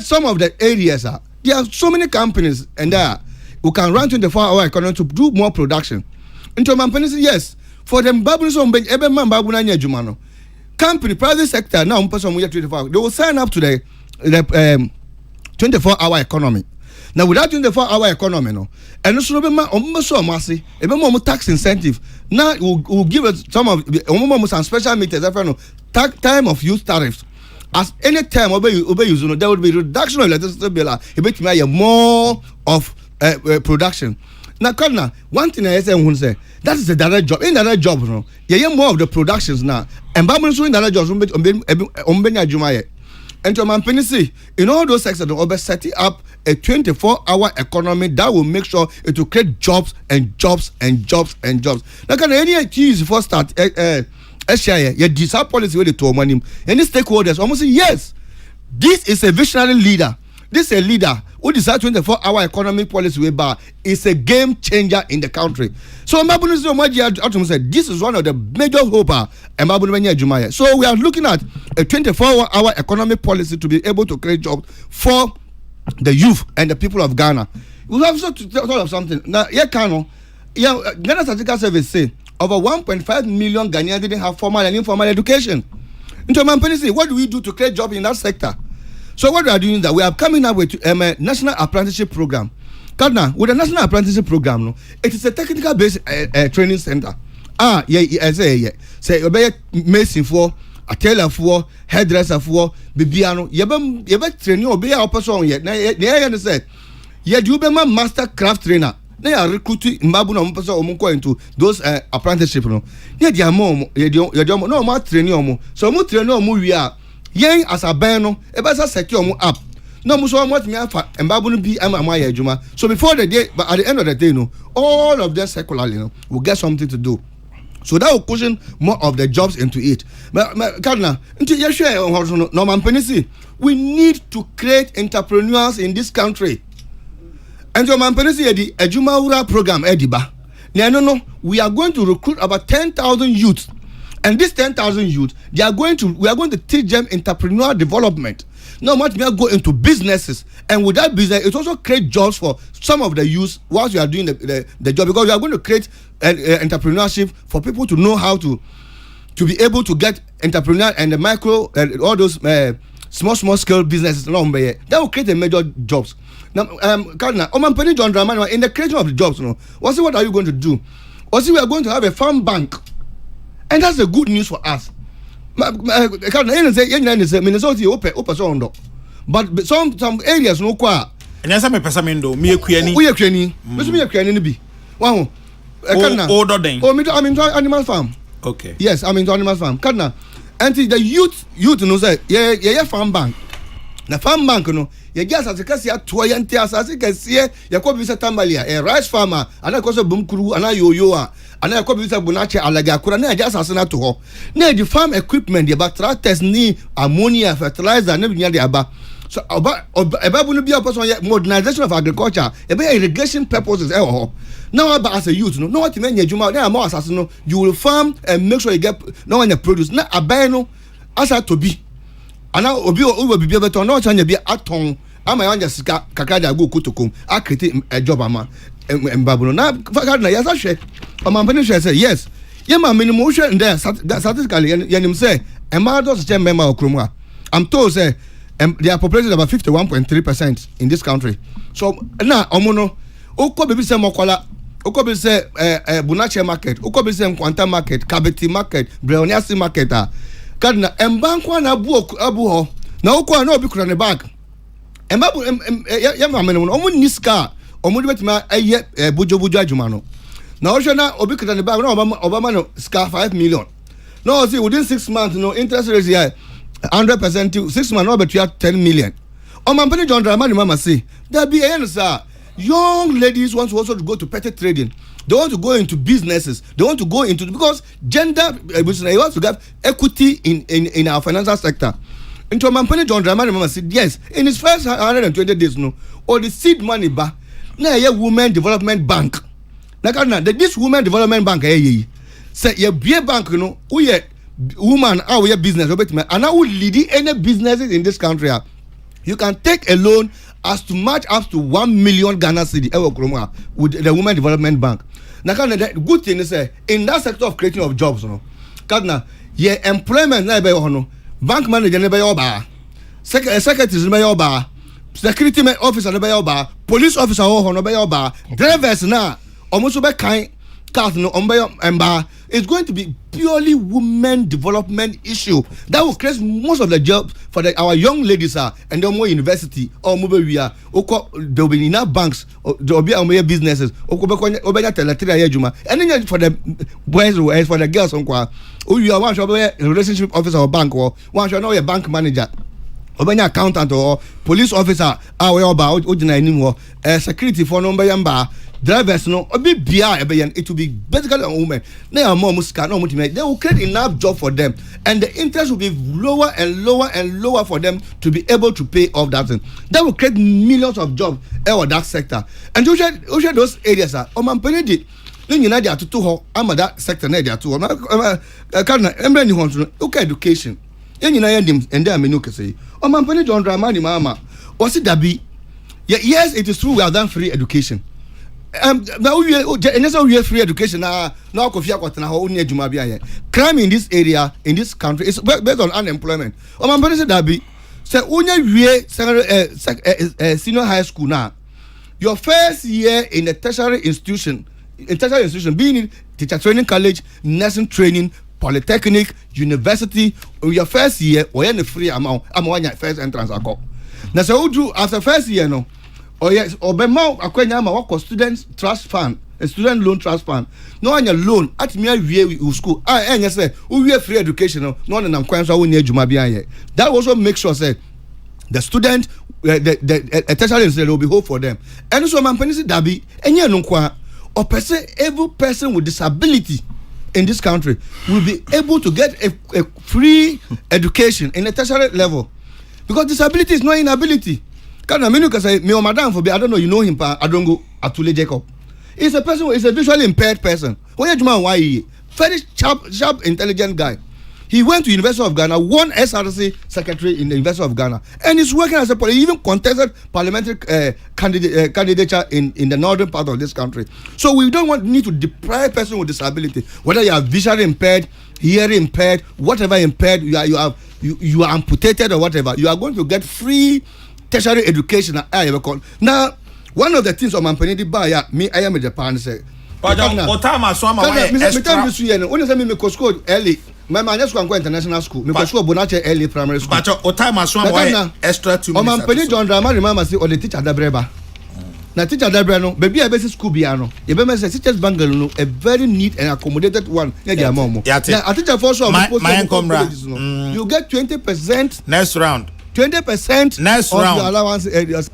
some of the areas there are so many companies and there who can run 24-hour economy to do more production. Into my penny yes. For them babbles on every man babuna jumano. Company, private sector now person 24 they will sign up to the 24-hour economy. Now without 24-hour economy, no, and also be tax incentive. Now we'll give us some of some special meters, time of use tariffs. As any time obey you, there will be reduction of electricity bill. It makes me more of production. Now, Kona, one thing I say, that is a direct job. In direct job, no, you more of the productions now. And Babylon in direct jobs, and to my penny, in all those sectors, they'll setting up a 24-hour economy that will make sure it will create jobs and jobs and jobs and jobs. Now, can any keys for start? You decide policy with the two money. Any stakeholders almost say yes. This is a visionary leader. This is a leader who decides 24-hour economic policy whereby is a game changer in the country. So this is one of the major hopes. So we are looking at a 24-hour economic policy to be able to create jobs for the youth and the people of Ghana. We have also to thought of something. Now, Ghana Statistical Service say over 1.5 million Ghanaians didn't have formal and informal education. Into what do we do to create jobs in that sector? So what we are doing is that we are coming up with a national apprenticeship program. Ghana, with a national apprenticeship program, no, it is a technical based training center. Say mason for, a tailor for, hairdresser for, bibiano. Yebe training or be our person yet. Now said, yeah, you be my master craft trainer. They are recruiting Mabuna Mumpasa into those apprenticeship. No, yeah, they are more, no more training. So more training we are. Yang as a bano, a better secure up. No, Muso, what me and Babu be Amaya Juma. So before the day, but at the end of the day, no, all of them secularly will get something to do. So that will cushion more of the jobs into it. But Kadna, until you share Norman Penisi, we need to create entrepreneurs in this country. And your man Penisi, the Ejumaura program, Ediba. No, we are going to recruit about 10,000 youths. And these 10,000 youth, we are going to teach them entrepreneurial development. Now, much more go into businesses, and with that business, it also create jobs for some of the youth whilst you are doing the job, because we are going to create entrepreneurship for people to know how to be able to get entrepreneur and the micro all those small scale businesses. That will create a major jobs. Now, John Draman, in the creation of the jobs, what are you going to do? We are going to have a farm bank. And that's the good news for us. Minnesota open, but some areas no qua. And as I'm a person, me a queenie. We are queenie. Me a queenie be. Wow. Animal farm. Okay. Yes, I'm into animal farm. Kadna. And the youth no say yeah farm bank. Na farm bank no you just as a Kesseh toyante as a Kesseh you could be a tambalia a rice farmer and I cause a boom crew and I yo and I could be a bunache alaga kurana just as an to her. Now the farm equipment the tractors need ammonia fertilizer and everything the aba. So ebe bunu bia person modernization of agriculture ebe irrigation purposes now about as a youth no what men adwuma na am asase no you will farm and make sure you get no one produce na aban no asa to be ana obi o bibia beton no chanya bi aton ama yanya sika kakra da go kotokom a create a job ama mbabuno na fakad na yasa hwe o man pani hwe say yes ye ma minimum hwe nda statistically yanim say e ma do se member okromu a I'm told say their population is about 51.3% in this country. So now omono oko bebi say mokola oko bebi say bunache market oko bebi say kwanta market kabeti market brewniasi market kadna embankwa na abu ho na oko na obi kura ne bag embabu ya ma menemo omo niska omo de betima eye bojo adwuma no na o na obi kura ne bag na obama no ska 5 million no see within 6 months no interest rate here 100% to 6 months no between 10 million. Man Penny John Dramani mama say there be sir. Young ladies want to also go to petty trading. They want to go into businesses. They want to go into because gender they want to get equity in our financial sector. Into Man Penny John Dramani mama say yes in his first 120 days no or the seed money ba na ye women development bank. Na kana this women development bank say ye be bank no we woman our business and I will lead any businesses in this country. You can take a loan as to match up to 1 million Ghana cedi with the Women Development Bank. Now, the good thing is in that sector of creating of jobs, your employment bank manager never yoba, secretaries never yoba, security officer never yoba, police officer never yoba, drivers now almost be kind. It's going to be purely women development issue that will create most of the jobs for our young ladies and then more university or mobile we are there will be enough banks there will be our businesses and then for the boys or for the girls you are one relationship officer or bank or one should know a bank manager obanya accountant or police officer security for number yamba drivers no obi bia it will be basically a woman na more muska no muti they will create enough job for them and the interest will be lower and lower and lower for them to be able to pay off that thing that will create millions of jobs in that sector and you share those areas o man penedi ni nyina dia tutu ho ama that sector na dia to ho kana embre ni ho so okay education nyina ya dim and am no kese o man penedi John Dramani mama was it dabi yes it is true we have done free education. Now we are free education now crime in this area in this country is based on unemployment. Senior high school now your first year in a tertiary institution being in teacher training college, nursing training, polytechnic, university, your first year or any free amount first entrance now so do after first year no. Oh yes, Obama akwenya ma wako student trust fund, a student loan trust fund. No anya loan at me we school. Enya say we free education no na kwanso we adwuma bia ye. That also make sure say the student the tertiary institution will be hope for them. And so man penisi dabi enye no kwa or every person with disability in this country will be able to get a free education in a tertiary level because disability is not inability. Can I mean say me or madam for I don't know you know him I don't go Atule Jacob. He's a person is a visually impaired person. Why very sharp intelligent guy. He went to University of Ghana, won SRC secretary in the University of Ghana, and he's working as he even contested parliamentary candidature in the northern part of this country. So we don't need to deprive person with disability, whether you are visually impaired, hearing impaired, whatever impaired, you are amputated or whatever. You are going to get free tertiary education. Now, one of the things on my penny buy me, I am in Japan say. But early. My man just go international school. Me go Bonache early primary school. But o time aswan why extra 2 minutes. O man Penny John Dramani mama say o the teacher dabreba. Na teacher dabreba no, baby a basic school bia no. You be me say teachers bangal no, a very neat and accommodated one. Na dia mom. Na a teacher for sure my you get 20% next round. 20% next of round. Your allowance areas.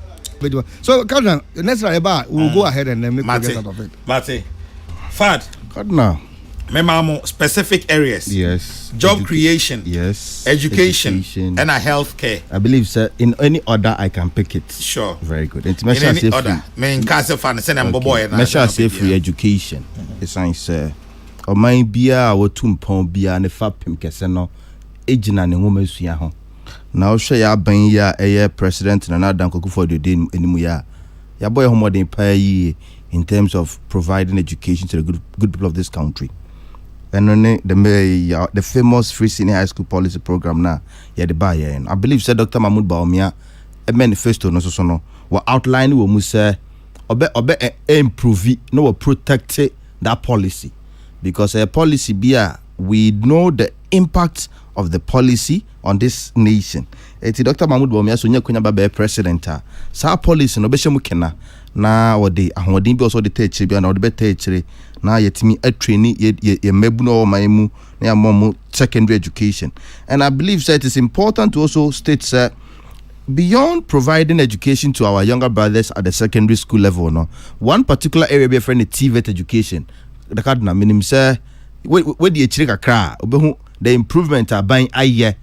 So Kadna, next round we will go ahead and then make progress out of it. Mate. Fad. Kadna. Memamo specific areas. Yes. Job creation. Yes. Education. And a health care. I believe, sir, in any order I can pick it. Sure. Very good. In any order. Main case fan send am boy na. Measure say free education. It's sir. O man bia wo tumpon bia ne fa pem kese no ejina ne nwoma sua ho. Na o hwe ya ban ya eye president na na dankoku for the day enimu ya. Ya boy ho modern pa yi in terms of providing education to the good people of this country. And the famous free senior high school policy program now, yeah, the buy and I believe said Dr. Mahmoud Baumia a manifesto no so no were outlining what we say improve no protect that policy because a policy we know the impact of the policy on this nation. Dr. Mahmoud Baumia so nyekunya ba president sa policy no be shemu kena na wode ahoden bi also de teachire bi na wode be teachire na yetimi atraining ye mebu no maimu na ya mom secondary education. And I believe that it is important to also state that beyond providing education to our younger brothers at the secondary school level no one particular area be friend TVET education the card na minim say we the chire kakra obehu the improvement are buying aye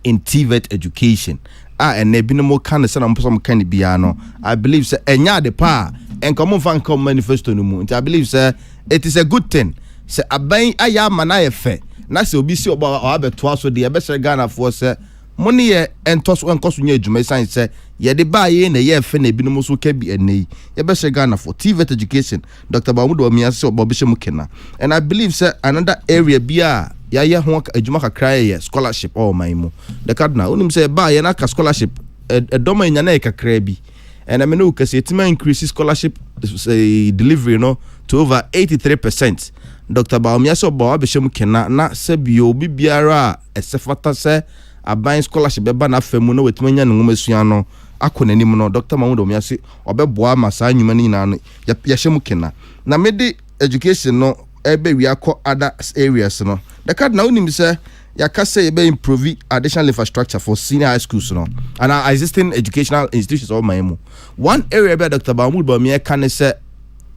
in TVET education and ne binomo kan se na mposom kan bia no I believe say enya de pa en come fan come manifesto no mu I believe say it is a good thing say aban aya mana ye fe na se obi si oba abeto aso de ye be sere Ghana for say money ye entoso enkoso nya adwuma san say ye de ba ye na ye fe na binomo so ka bi enei ye be sere Ghana for TVET education Dr. Bamudo Omia se oba be shemu kena. And I believe say another area bia ya ho adwuma kakra ye scholarship all my mu the cardinal unim say ba ye na ka scholarship edoma nya na kakra bi and I mean no case it may increase scholarship delivery no to over 83%. Dr. Baumia so ba be shemu kena na se bio bibiara esefata se aban scholarship be ba na famu no wetuma nya no masua no akonanim no Dr. Mahmoud Omia se obeboa masa nwuma ni na no ya shemu kena na mede education no ebe we akọ other areas no the card na unim say ya ka say ebe improve additional infrastructure for senior high schools no and our existing educational institutions all my one area be Dr. Mahmoud Baumia kan say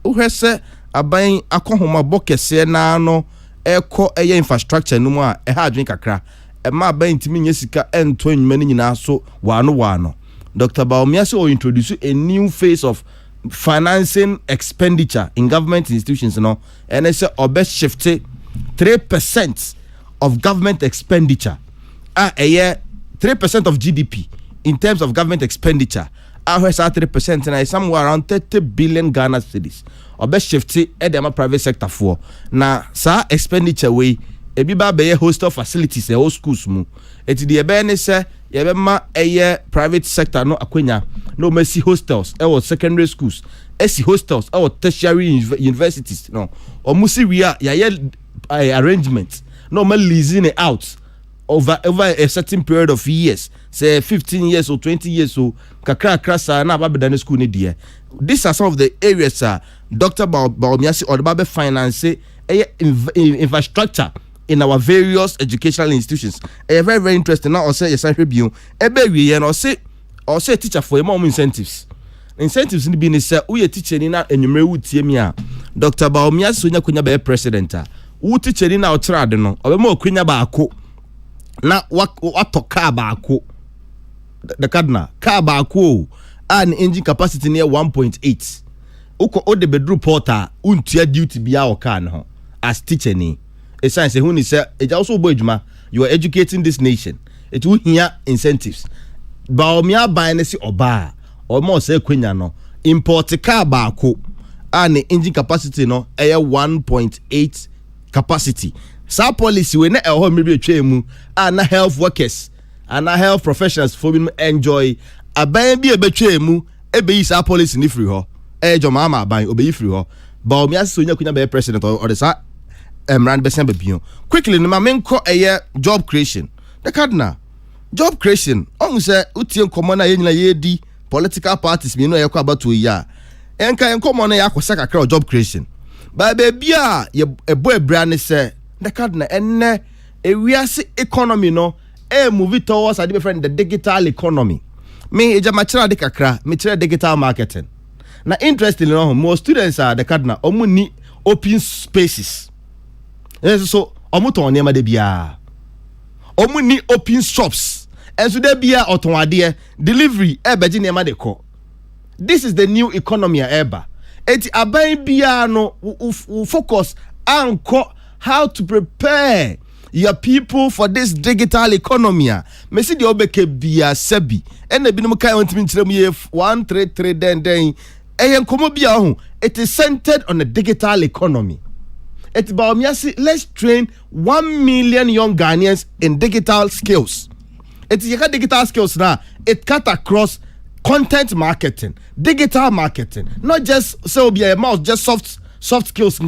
uhwese aban akohoma bokese na no eko eye infrastructure no mu a ha adwen kakra e ma aban ntimi nya sika ento anwuma ni nyina so wano Dr. Baumia say introduce a new phase of financing expenditure in government institutions and it's a best shift 3% of government expenditure a year 3% of GDP in terms of government expenditure where's 3% and somewhere around 30 billion Ghana cedis or best shift private sector for now sa expenditure way e bi ba be hostel facilities e schools mu eti de be ne se ye be ma private sector no akwanya no mercy hostels e secondary schools esi hostels e tertiary universities no o musi ya arrangement no ma leasing it out over a certain period of years say 15 years or 20 years so kakra krasa na ba be dan school ni de these are some of the areas Dr. Baomiasi or the finance infrastructure in our various educational institutions. Very, very interesting. Now, I'll say yes, I review. Every and I'll say teacher for a more incentives. Incentives in the business. We a teacher in our enumerate TMia. Dr. Baumia Sunya Kunya be president. Who teacher in our tradino or more Kunya Bako. Now, what to car Bako? The cardinal car Bako and engine capacity near 1.8. Uko ode bedroom porter untia duty be our can as teacher ni. A science who is it also bojuma you are educating this nation. It will hear incentives. Baomia binesi oba or more say quenya no import car bako and the engine capacity no air 1.8 capacity. Sa policy we na e ho maybe twemu and health workers and health professionals for me enjoy aban bi e betwemu e be yi sa policy ni free ho joma ama aban obeyi free ho Baomia so nya kunya be president or the sa Rand Besembe Bion. Quickly, no menko job creation. The cardinal job creation. On say utian commona ye di political parties me no ye about 2 year. Enka commona ya kwasaka kra job creation. Ba baby ye boy brand say the cardinal enne ewiase economy no move towards a different the digital economy. Me eja machira de kakra me tire digital marketing. Na interestingly no more students are the cardinal omu ni open spaces. so omuton niema de bia omu ni open shops enso de bia oton ade delivery beji niema de ko. This is the new economy eba eti aban bia no focus anko how to prepare your people for this digital economy. Me see the obeke bia sebi ene binum kai ontimi ntirem ye 133 den eyen komo bia ho. It is centered on the digital economy. It's about let's train 1 million young Ghanaians in digital skills. It's digital skills now. It cut across content marketing, digital marketing, not just so be a mouse, just soft skills.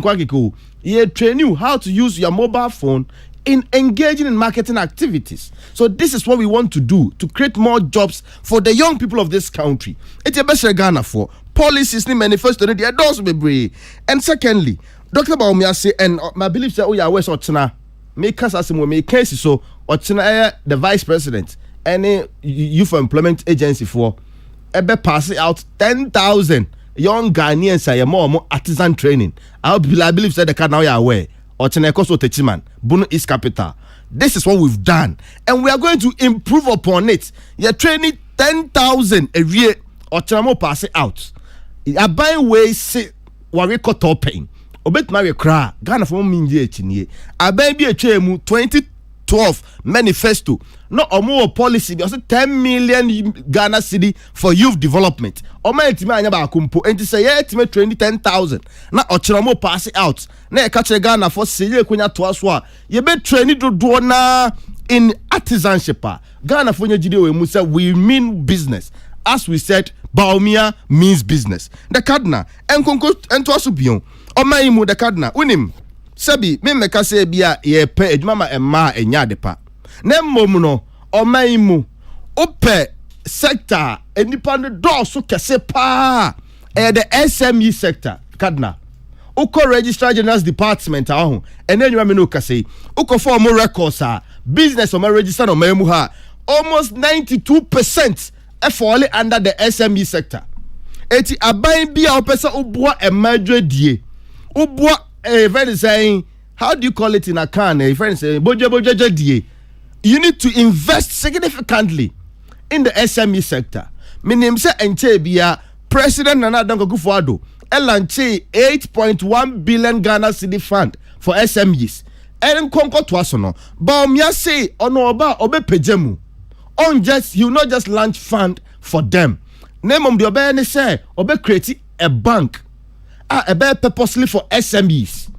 You train you how to use your mobile phone in engaging in marketing activities. So this is what we want to do to create more jobs for the young people of this country. It's a best Ghana for policies ni manifesto they adults be brave. And secondly, Dr. Baumia say, and my belief say, oh yeah, where's Ochina? Make us as we make cases so Ochina the vice president, any youth employment agency for ebe pass out 10,000 young Ghanaians say more artisan training. I believe say the card now you are aware. Ochina Koso Techiman, Bunu East Capital. This is what we've done, and we are going to improve upon it. You're training 10,000 a year. Ochina mo pass it out. I buy way say wari koto pain. Obet marry cry. Ghana for minji echinye. I buy be a chemu 2012 manifesto. No omo policy. Also 10 million Ghana city for youth development. Oma etima anya ba kumpo. Enti say yeah etima 10,000. Na ochiramo pass it out. Na e catch Ghana for say ye kunya to aswa. Ye be train do na in artisanship. Ghana for nye jide we mu say we mean business. As we said, Baumia means business. The Cardinal, and Entoasubion, or my mu the Cardinal, unim, Sabi, Mimeka say bia ye pay mama and ma and yadepa. Nem momuno, or my mu, ope sector, independent door so Kesseh pa, the SME sector, Cardinal. Uko Registrar General's Department, and then you know Kesseh, Uko for more records, business or my register or memuha, almost 92%. Fall under the SME sector. Eti aban bia opesa ubwa emadwe die. Ubwa very saying, how do you call it in a can? A friend say boje die. You need to invest significantly in the SME sector. Minim say enche bia President Nana Danko Akufo-Addo elanche 8.1 billion Ghana cedi fund for SMEs. En konko to asono. Ba omia say ono oba obepejemu. You not just launch fund for them. Name of the obey say obe create a bank. Purposely for SMEs.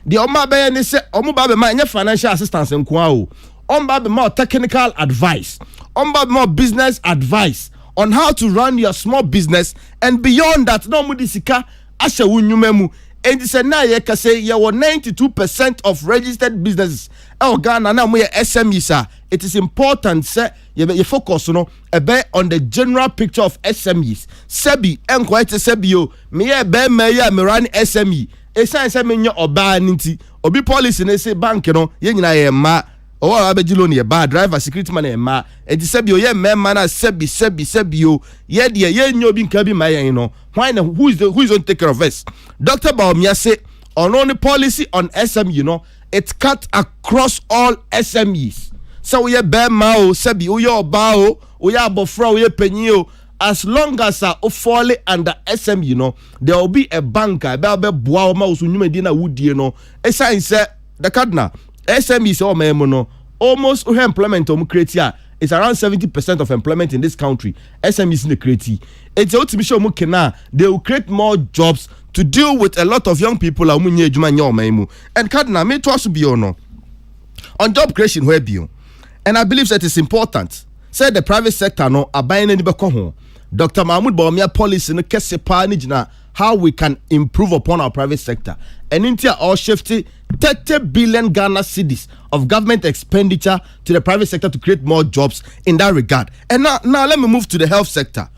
The Oma be say omo ba be ma financial assistance nko o. Omba be more technical advice. Omba be more business advice on how to run your small business, and beyond that no mu disika asha wunyumemu. And it's a na ye ka say you 92% of registered businesses. Ghana na mo SMEs. It is important say you focus on the general picture of SMEs. Sebi enquite sebio me me run SME. Esan say me nyo oba nti obi policy ne say bank no ye nyina ye ma o abegilo ne ba driver security man e ma e di sebio ye memma na sebio ye de ye nyo bi nka bi ma ye no why na who is going to take care of us. Dr. Baumia say on policy on SME it cut across all SMEs. So we be mao sebi uyo bao uya abofra uye penyo. As long as o fall under SME there will be a banker be boa ma usunyume di na wudie no. Esa say the Cardinal SME so memo almost employment create here. It's around 70% of employment in this country. SMEs in the create. It's ultimately they will create more jobs to deal with a lot of young people. And Cardinal, me to also be on job creation where be. And I believe that it's important. Say the private sector no abayne ni beko ho. Dr. Mahmoud Baumia policy no Kesseh pa ni jina how we can improve upon our private sector. And India all shifting 30 billion Ghana cedis of government expenditure to the private sector to create more jobs in that regard. And now let me move to the health sector.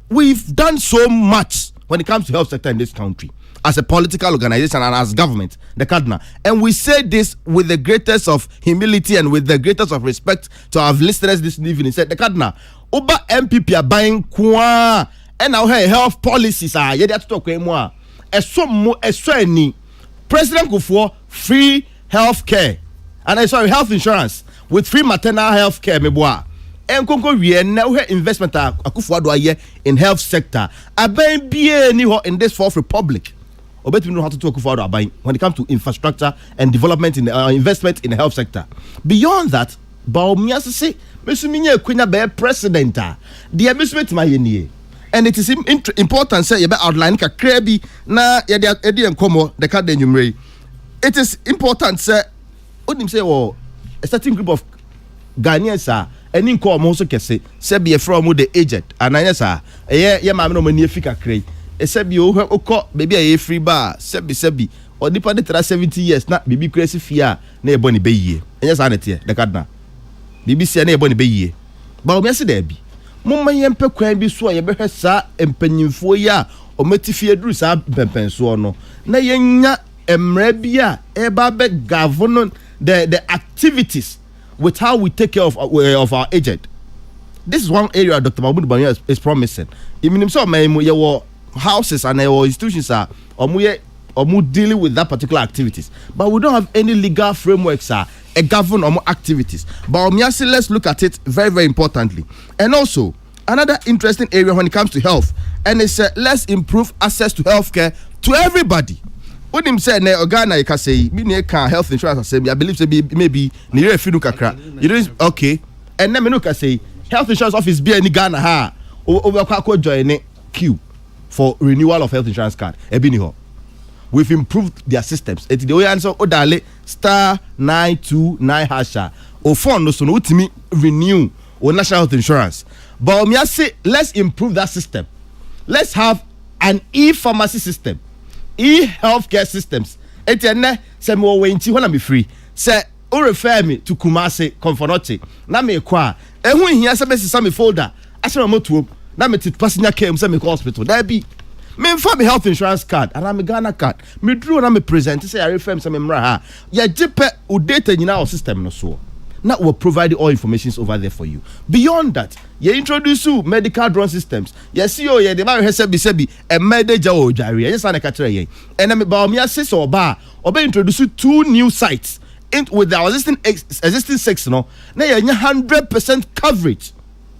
We've done so much when it comes to health sector in this country as a political organization and as government, the Cardinal. And we say this with the greatest of humility and with the greatest of respect to our listeners this evening. Said the Cardinal, Oba MPP are buying kwa and now health policies are yeah that's talk more. President Kufuor free health care, health insurance with free maternal health care, meboa. And Congo, we now have investment in health sector. I buy in this fourth republic. Or better know how to talk about when it comes to infrastructure and development in investment in the health sector. Beyond that, Baumia say, Messuminia Queen be president. The amusement my and it is important say you be outline ka krebi na edi enkomo the card enumerate. It is important say onim say a certain group of Ghanaians are any nko also Kesseh say be from the aged and yes ye ma no mani afika kre e say be okọ baby a free bar sebi or nipa de 70 years na bibi crazy fear na e boni be yie yes na tie the card na bibi sia na e boni be yie ba o me se da bi momma yempe kwan bi so a yebehwe sa empanyimfo yi a ometifie duru sa pempenso no na yenya emra bi a eba be govern the activities with how we take care of our aged. This is one area Dr. Mahmoud Bawumia is promising. Even himself your houses and your institutions are dealing with that particular activities, but we don't have any legal frameworks a govern activities. But let's look at it very, very importantly. And also another interesting area when it comes to health, and it's let's improve access to healthcare to everybody. When him say na Ghana you can say me can health insurance say I believe say maybe near fidu kakra. You don't okay. And then me can say health insurance office be any Ghana ha over kwa join queue for renewal of health insurance card. We've improved their systems. It's the way answer odale *929# or phone no so no ultimate renew or national health insurance. But me say let's improve that system. Let's have an e-pharmacy system. E-healthcare systems. Etienne say mo wenti when be free. Say o refer me to Kumasi Confrontation. Na me kwa. Ehun hia say be sisa me folder. Asema motuo. Na me tit passenger care say me hospital. There be me mfa me health insurance card and I'm a Ghana card. Me draw na me present say I refer me say me mra ha. Ya jipe o data nyina o system no so. Now we'll provide all information over there for you. Beyond that, you introduce you medical drone systems. You see, oh yeah, the man has sebi a medical o jari. Yes, I catch it. And I'm about me assess or bar or be introduce you 2 new sites with our existing section. No, now you 100% coverage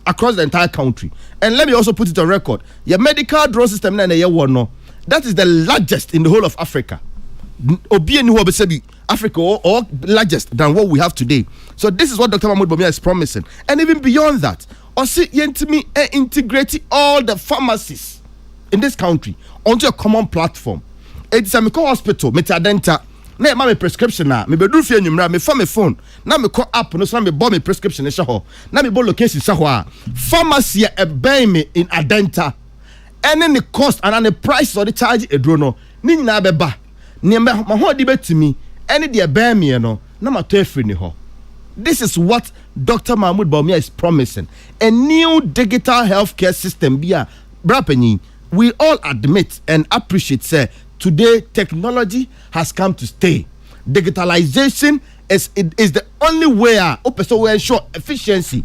across the entire country. And let me also put it on record: your medical drone system na year one no, that is the largest in the whole of Africa. Africa or largest than what we have today. So this is what Dr. Mahmoud Bawumia is promising. And even beyond that, also integrate all the pharmacies in this country onto a common platform. It's a hospital, metadenta. Na ma me prescription na me bedu fie nyumra me fa me phone na me call app no so na me bo me prescription sha ho na me bo location sha ho a pharmacy e ben me in adenta any the cost and the price or the charge edro no ni nyina beba ni ma ho di betimi any the ben me no na ma to afri ni ho. This is what Dr. Mahmoud Bawumia is promising, a new digital healthcare system. Bia brapenyi, we all admit and appreciate say today technology has come to stay. Digitalization is the only way to ensure efficiency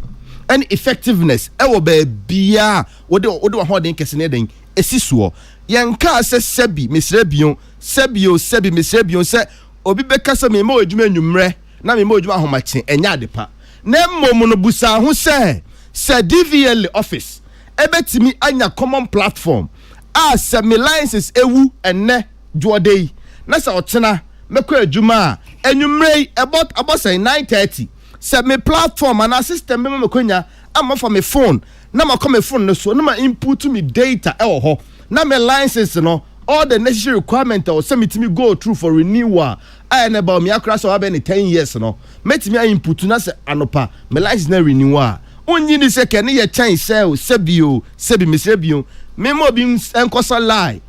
and effectiveness. Ewo be bia odo ho den kesene den esisuo yenka se sebi mesrebion se obi beka se me ma odwuma nwumre na me ma odwuma ahomache enya adepa na mmom no busa ho se DVL office ebetimi anya common platform se me licenses ewu enne juodei na se otena mekọ adwuma enwumre about 9:30 se me platform and system me mekonya ama for me phone na ma come phone no so na ma input me data ewo ho na me license no all the necessary requirement or say me go through for renewal I na about me akra so have 10 years no metimi input na se anopa me license na renewal onyi ni se ke ne ye chan sebi mesebio me mo bi enkosa lie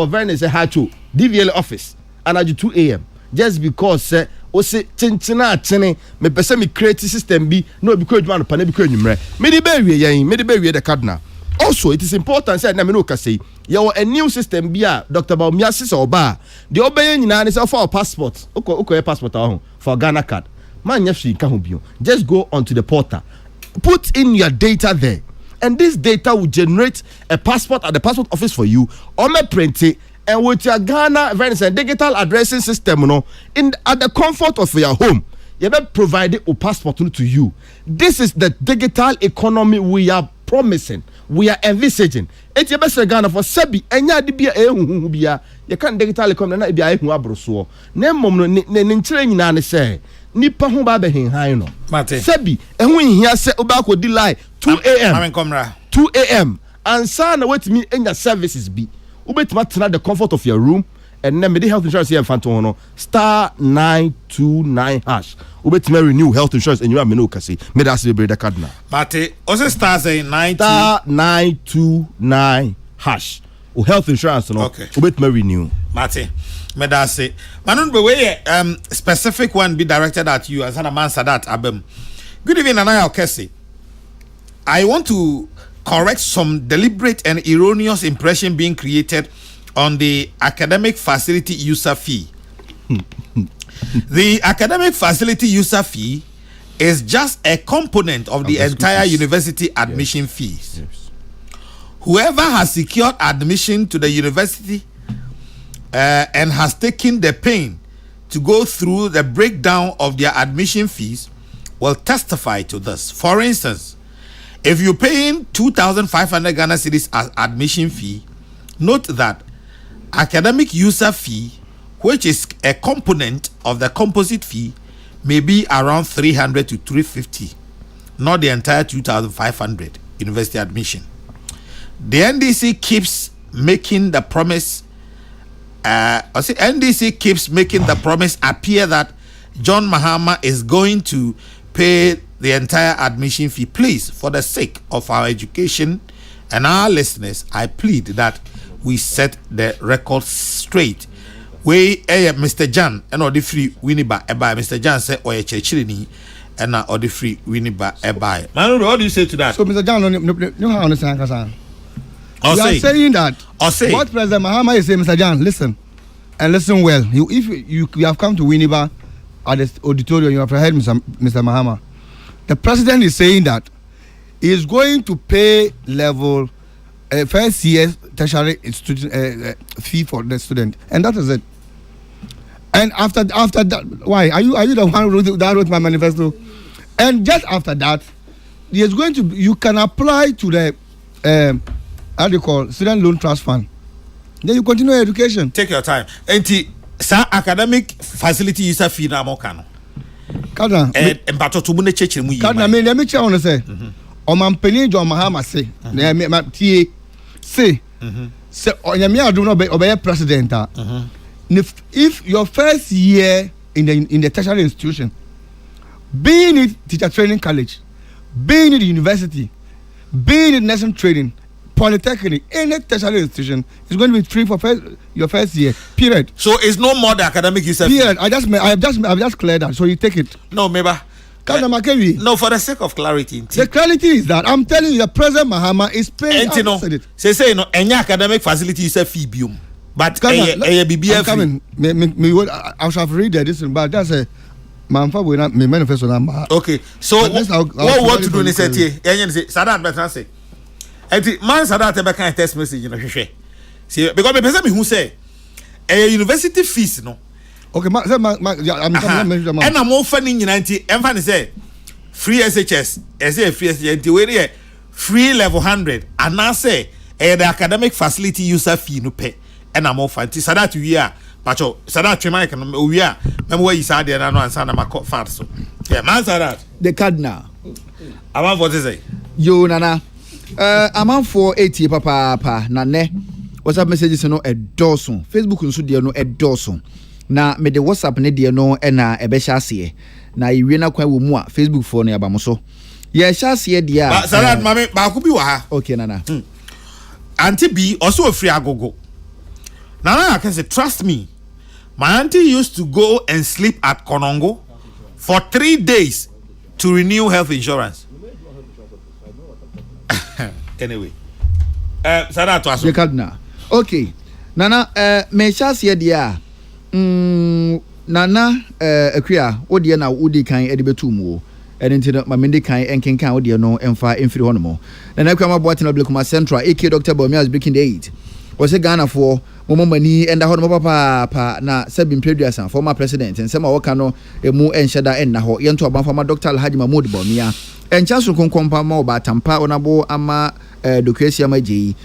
very say hacho DVL office and at 2 a.m. just because o se chinchina achene me pese me create system bi no bi ko adwuma no pa na bi ko anwumre me di be wie the cardinal. Also, it is important say na me no ka say you a new system bi Dr. Bawumia sise oba the obey nyina ne say for passport okay passport for Ghana card man nyefshi ka ho bio just go onto the portal, put in your data there, and this data will generate a passport at the passport office for you or me print it and with your Ghana digital addressing system, at the comfort of your home, you better provide a passport to you. This is the digital economy we are promising, we are envisaging. It's your best Ghana for Sebi, and ya dibia bia. You can't digital economy na bia abroso. Ne mom ne nchire nyina ne say. Nipa ho ba be hen han no. Sebi, ehun hia se oba ko di lie 2 a.m. 2 a.m. and sana wetimi enya services bi. Ubetima tena the comfort of your room. And then the health insurance here phantom no *929#. Ubetime renew health insurance and you have no kasi. Me that's the brother card now. But also stars saying *929#. O health insurance no. Okay. Ubetime renew. Mate, me that's say. Manun be way specific one be directed at you as an man Sadat Abem. Good evening, Nana Kesseh. I want to correct some deliberate and erroneous impression being created on the academic facility user fee. The academic facility user fee is just a component of the entire university admission fees. Yes. Whoever has secured admission to the university and has taken the pain to go through the breakdown of their admission fees will testify to this. For instance, if you're paying 2,500 Ghana cedis as admission fee, note that academic user fee, which is a component of the composite fee, may be around 300 to 350, not the entire 2,500 university admission. The NDC keeps making the promise. NDC keeps making the promise appear that John Mahama is going to pay the entire admission fee. Please, for the sake of our education and our listeners, I plead that we set the record straight. We Mr. Jan and all the free Winiba ebai. Mr. Jan said oye chechirini and all the free Winiba ebai. Manu, what do you say to that? So Mr. Jan, no how understand Kasan. You are say, saying that say, what President Mahama is saying, Mr. Jan, listen and listen well. If you have come to Winiba at the auditorium, you have heard Mr. Mahama. The president is saying that he is going to pay level first year tertiary student fee for the student, and that is it. And after that, why are you the one who wrote my manifesto? And just after that, he is going to. You can apply to the how do you call student loan trust fund. Then you continue your education. Take your time. Enti sa academic facility user fee na mo kano. Kada. Empato to mune cheche mu yi. Kada me let me tell you say. Omampeni John Mahama say. Na me tie say. Say onyame adu no obey president. If your first year in the tertiary institution, being it teacher training college, being it university, being it nursing training, polytechnic, any tertiary institution is going to be free for your first year. Period. So it's no more the academic user fee. Period. I have just cleared that. So you take it. No, Meba. No, for the sake of clarity. The clarity is that I'm telling you, the President Mahama is paying. Say no, any academic facility user fee bium. But I'm coming. I shall read this, but that's a manfa will not manifest on that. Okay, so what want to do is say, Sadat better say. Man Sadat Ebeka text message in a see because the person who say a university fees no. Okay, I'm and I'm offering 90 and say free SHS, free SHS, free level 100, and now say the academic facility user fee no pay. And I'm off anti Sadat we are but Sadat Tremai we are remember you said there and answer my fast so yeah man Sadat the card now I want what to say yo nana I'm on 480 papa nane WhatsApp messages no a dozen Facebook nso de no a dozen na me the WhatsApp ne de no e na e be hyase na iwie na kwan wo mu a Facebook for no yaba mo so ye hyase de a Sadat mama ba ko bi wa ha okay nana auntie B also free agogo. Nana I can say trust me. My auntie used to go and sleep at Konongo for 3 days to renew health insurance. Anyway, Sada to aso. Okay, Nana, me chance dia. Nana, akuya, odi na odi kan edibetu mu. Edinti ma mende kan enkenkan odi no emfa emfiri hono mo. Nana akwa ma boate na Blakuma Central, AK Dr. Bomi is breaking the 8. was a Ghana for Momani and the Honorable Papa na Sebin Preduasan, former president, and some Wakano, a mu and Shada and Naho, Yanto Abama Dr. Alhaji Mahmoud Bomia, and Chasu Konkompa Moba Tampa Onabo Ama Dukesia Maji,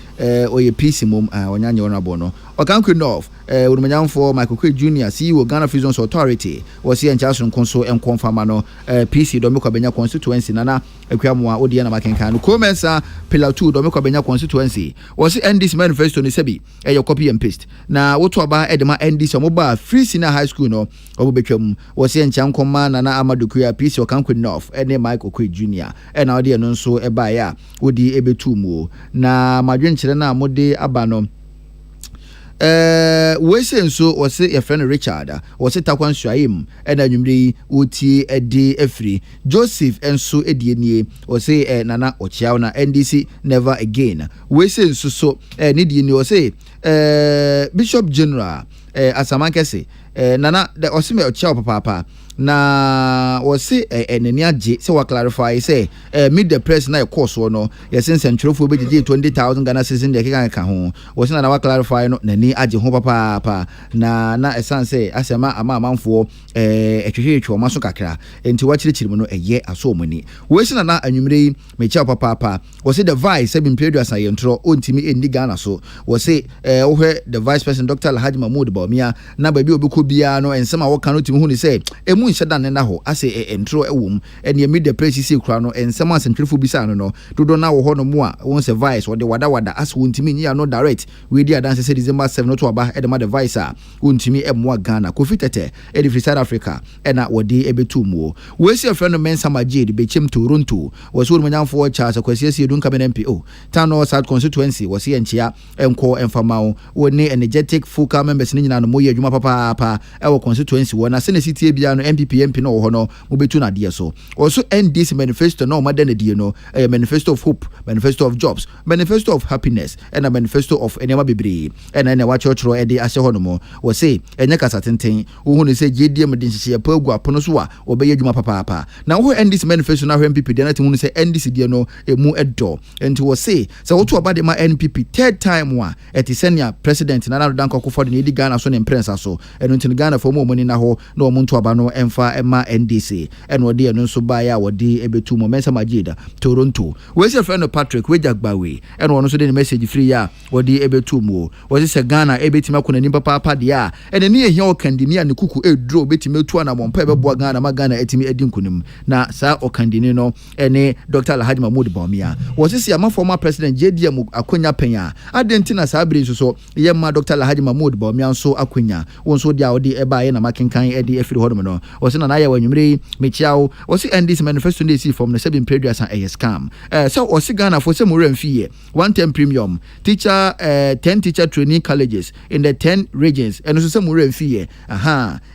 or a PC mum, Onyanyo Nabono, or Kanku North, Urmanyan for Michael Quick Jr., CEO Ghana Fusions Authority, was here in Chasun Conso and Confamano, PC Domico Benya constituency, Nana, Equamua, Odiana Makenkan, Comensa, Pillar 2, Domico Benya constituency, was it end this manifesto in Sebi, a copy and paste. Now, what about Edema end this mobile free senior high school no, or become was here in Chankoma, Nana Amadukuya, PC or Kanku North, and Michael Quick Jr., and our dear Nonso Ebaya, would the able to move. Na Madrin Chilena Mode Abano. We say so was say a friend Richard was it Takwan Shuaim and a numri uti a day a free Joseph and so a DNA or say Nana Ochiauna NDC never again. We say so need you say Bishop General Asaman Kesseh Nana the Osime Ochia Papa na was say enenia J so we clarify say meet the press na course no yes central for be 20,000 Ghana cedis in the kan ho was na we clarify no nani age ho papa na esan say asema amanfo etwehwetwe maso kakra enti wa chirichiri no eye aso omani we say na anwumre mecha papa was say the vice Sebin Preduasan yentro ontimi endi Ghana so was say wo the vice president Dr. Alhaji Mahmoud Bawumia na ba bi obiko bia no ensema wo kan otimi hu ni say emu nhyeda na ho ase entro ewum ene mid the press see kura no ensema asentwefo bisa no dodo na wo ho no mu a won se vice wo de wada as wontimi nyi no direct we di adanse say December 7 no to aba edema the vice a wontimi emu Ghana Kofi Tete e di South Africa ena wo de ebetu mu we see friend Mensa Majid be chem Toronto wo so manyanfo Charles Kwasiasi Edun Cabinet MPO Tano South constituency wo se enchia enko enfama wo ne energetic full members ni nyina no moye adwuma papa e wo constituency wo na se ne city bia no MP no ho no mo betu na de so also end this manifesto no ma de die no a manifesto of hope, manifesto of jobs, manifesto of happiness and a manifesto of enema bebre and na wa churchro e de ase ho no mo wo say enye kasa tenten wo hu ni say GDM de nhye pagu apono so a obeye adwuma papa na wo end this manifesto na MPP de na tin hu ni say end this die no emu edo enti wo say so wo to oba de ma NPP third time wa eti senior president na Nana Danko Akufo de di Ghana so ne prensa so eno tin Ghana for mo money na ho na omo nto aba no emfa ema NDC eno de eno so ba ya wodi ebetu mo Mensa Majid Toronto we say friend Patrick we jagbawe eno no so de message free ya wodi ebetu mo we say Ghana ebetima ko nanim papa de a ene ne ehia okandini a ne kuku edro betima etu ana mompa ebebo Ghana ma Ghana etimi edinkunim na sa okandini no ene Dr. Alhaji Mahmoud Bawumia we say ama former president JDM akonya penya adentina sa abiri so ye ma Dr. Alhaji Mahmoud Bawumia so akonya won so dia odi eba ye na makenkan edi efiri hodom no we say na ya wanwumre mechiao we say end this manifesto dey see from the Sebin Preduasan a scam so we say Ghana for say mo remfie 110 premium teacher 10 teacher training colleges in the 10 regions and so say mo remfie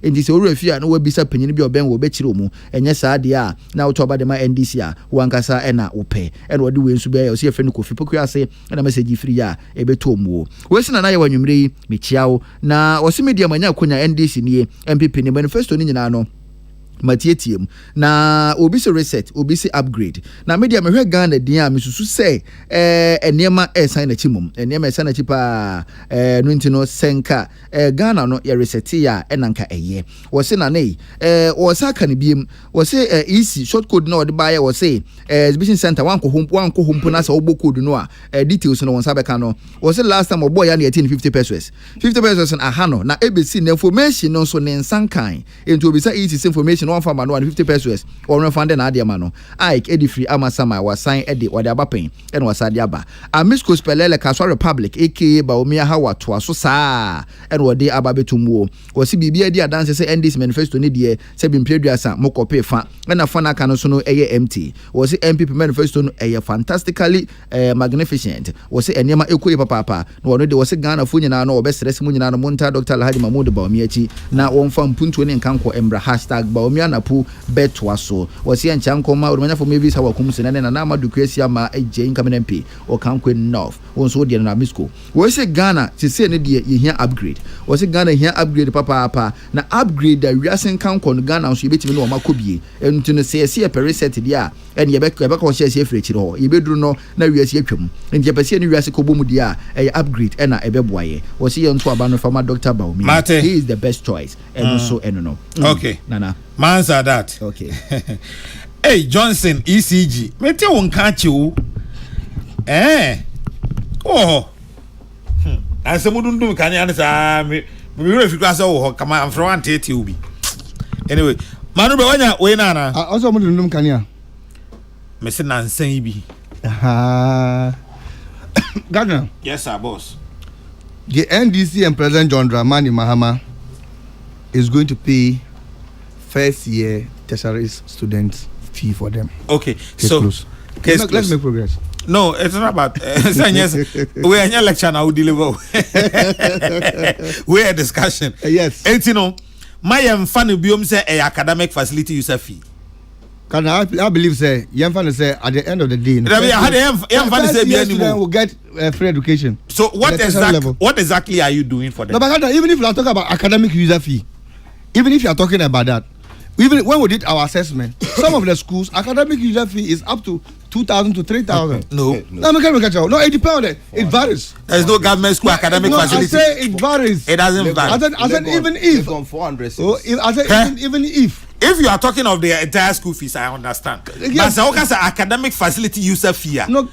indi say o remfie na we bisa panyin bi oben wo be chiro mu enye saa de a na to ba de ma NDC a wankasa e na ope and we de we nsu be o say friend Kofi Pokuya say na message free a e be to mu we say na ya wanwumre mechiao na o say media manya konya NDC ni MPP ni manifesto ni nyina no matietim na obi se reset obi se upgrade na media mehwe Ghana din a mesusu say enema sign na chimum enema sign na chipa no ntino senka Ghana no ye reset ya enanka eye wo se na nei wo sa ka ne biem wo se easy short code na wo de baye wo se exhibition center wanko humpu na sa wo code no a details no won sa beka no wo se last time obo ya na 50 pesos na ahano na ABC na information no so ne nsankan ento obi sa easy information one farmer no 50 pesos or no fund na adema no Ike edi free amasama wa sign edi wade abapen en wasade aba amisco spelele Kaswa Republic aka Bawumia hawa to aso saa en wade ababetumuo wasi bibia di adanse se NDC manifesto ne die Sebin Preduasan mokope fa na fa na ka no so no eye empty wasi MPP manifesto no eye fantastically magnificent wasi enema ekoye papa no wono de wasi Ghana fu nyina no obesrese mu nyina no monta Dr. Alhaji Mahmoud Bawumia chi na wonfa mpuntu ne nkanko embra #Bawumia na pu betwaso wasi enchankoma urumanya for maybe sa wakumse na amadukwesi ama eje Cabinet MP o kankwe north wonso de na misco wasi Ghana se ne de ye upgrade wasi Ghana here upgrade papa na upgrade da wiasen kanko no Ghana so yebetimi no makobie enu no se reset dia and you back share free chiro you be do no na wiase atwam and you pese ni wiase ko bomu dia upgrade and na ebeboaye wo see yon to aba no from Dr. Baumi he is the best choice and also no okay nana answer that okay hey Johnson ECG mete won ka chiwo oh asemudundum kan ya nsa me refi kwasa wo kama am from antete ubi anyway manu be wanya we na also mudundum kan ya me se nansan ibi Ghana. Yes sir boss. The NDC and President John Dramani Mahama is going to pay first year tertiary students fee for them. Okay, Case so close. Let's make progress. No, it's not about yes. We are in election now. We deliver. We are discussion. Yes. And you know, my fan biom say a academic facility user fee. Can I believe say young fan say at the end of the day. Young fan say student will get free education. So what exactly are you doing for them? No, but even if you are talking about academic user fee, even if you are talking about that, even when we did our assessment, some of the schools academic user fee is up to 2,000 to 3,000. No, it depends on it. It varies. There's no government school academic facility. I say it varies. It doesn't vary. I said even if. Even if you are talking of the entire school fees, I understand. Yes. But so academic facility user fee. No,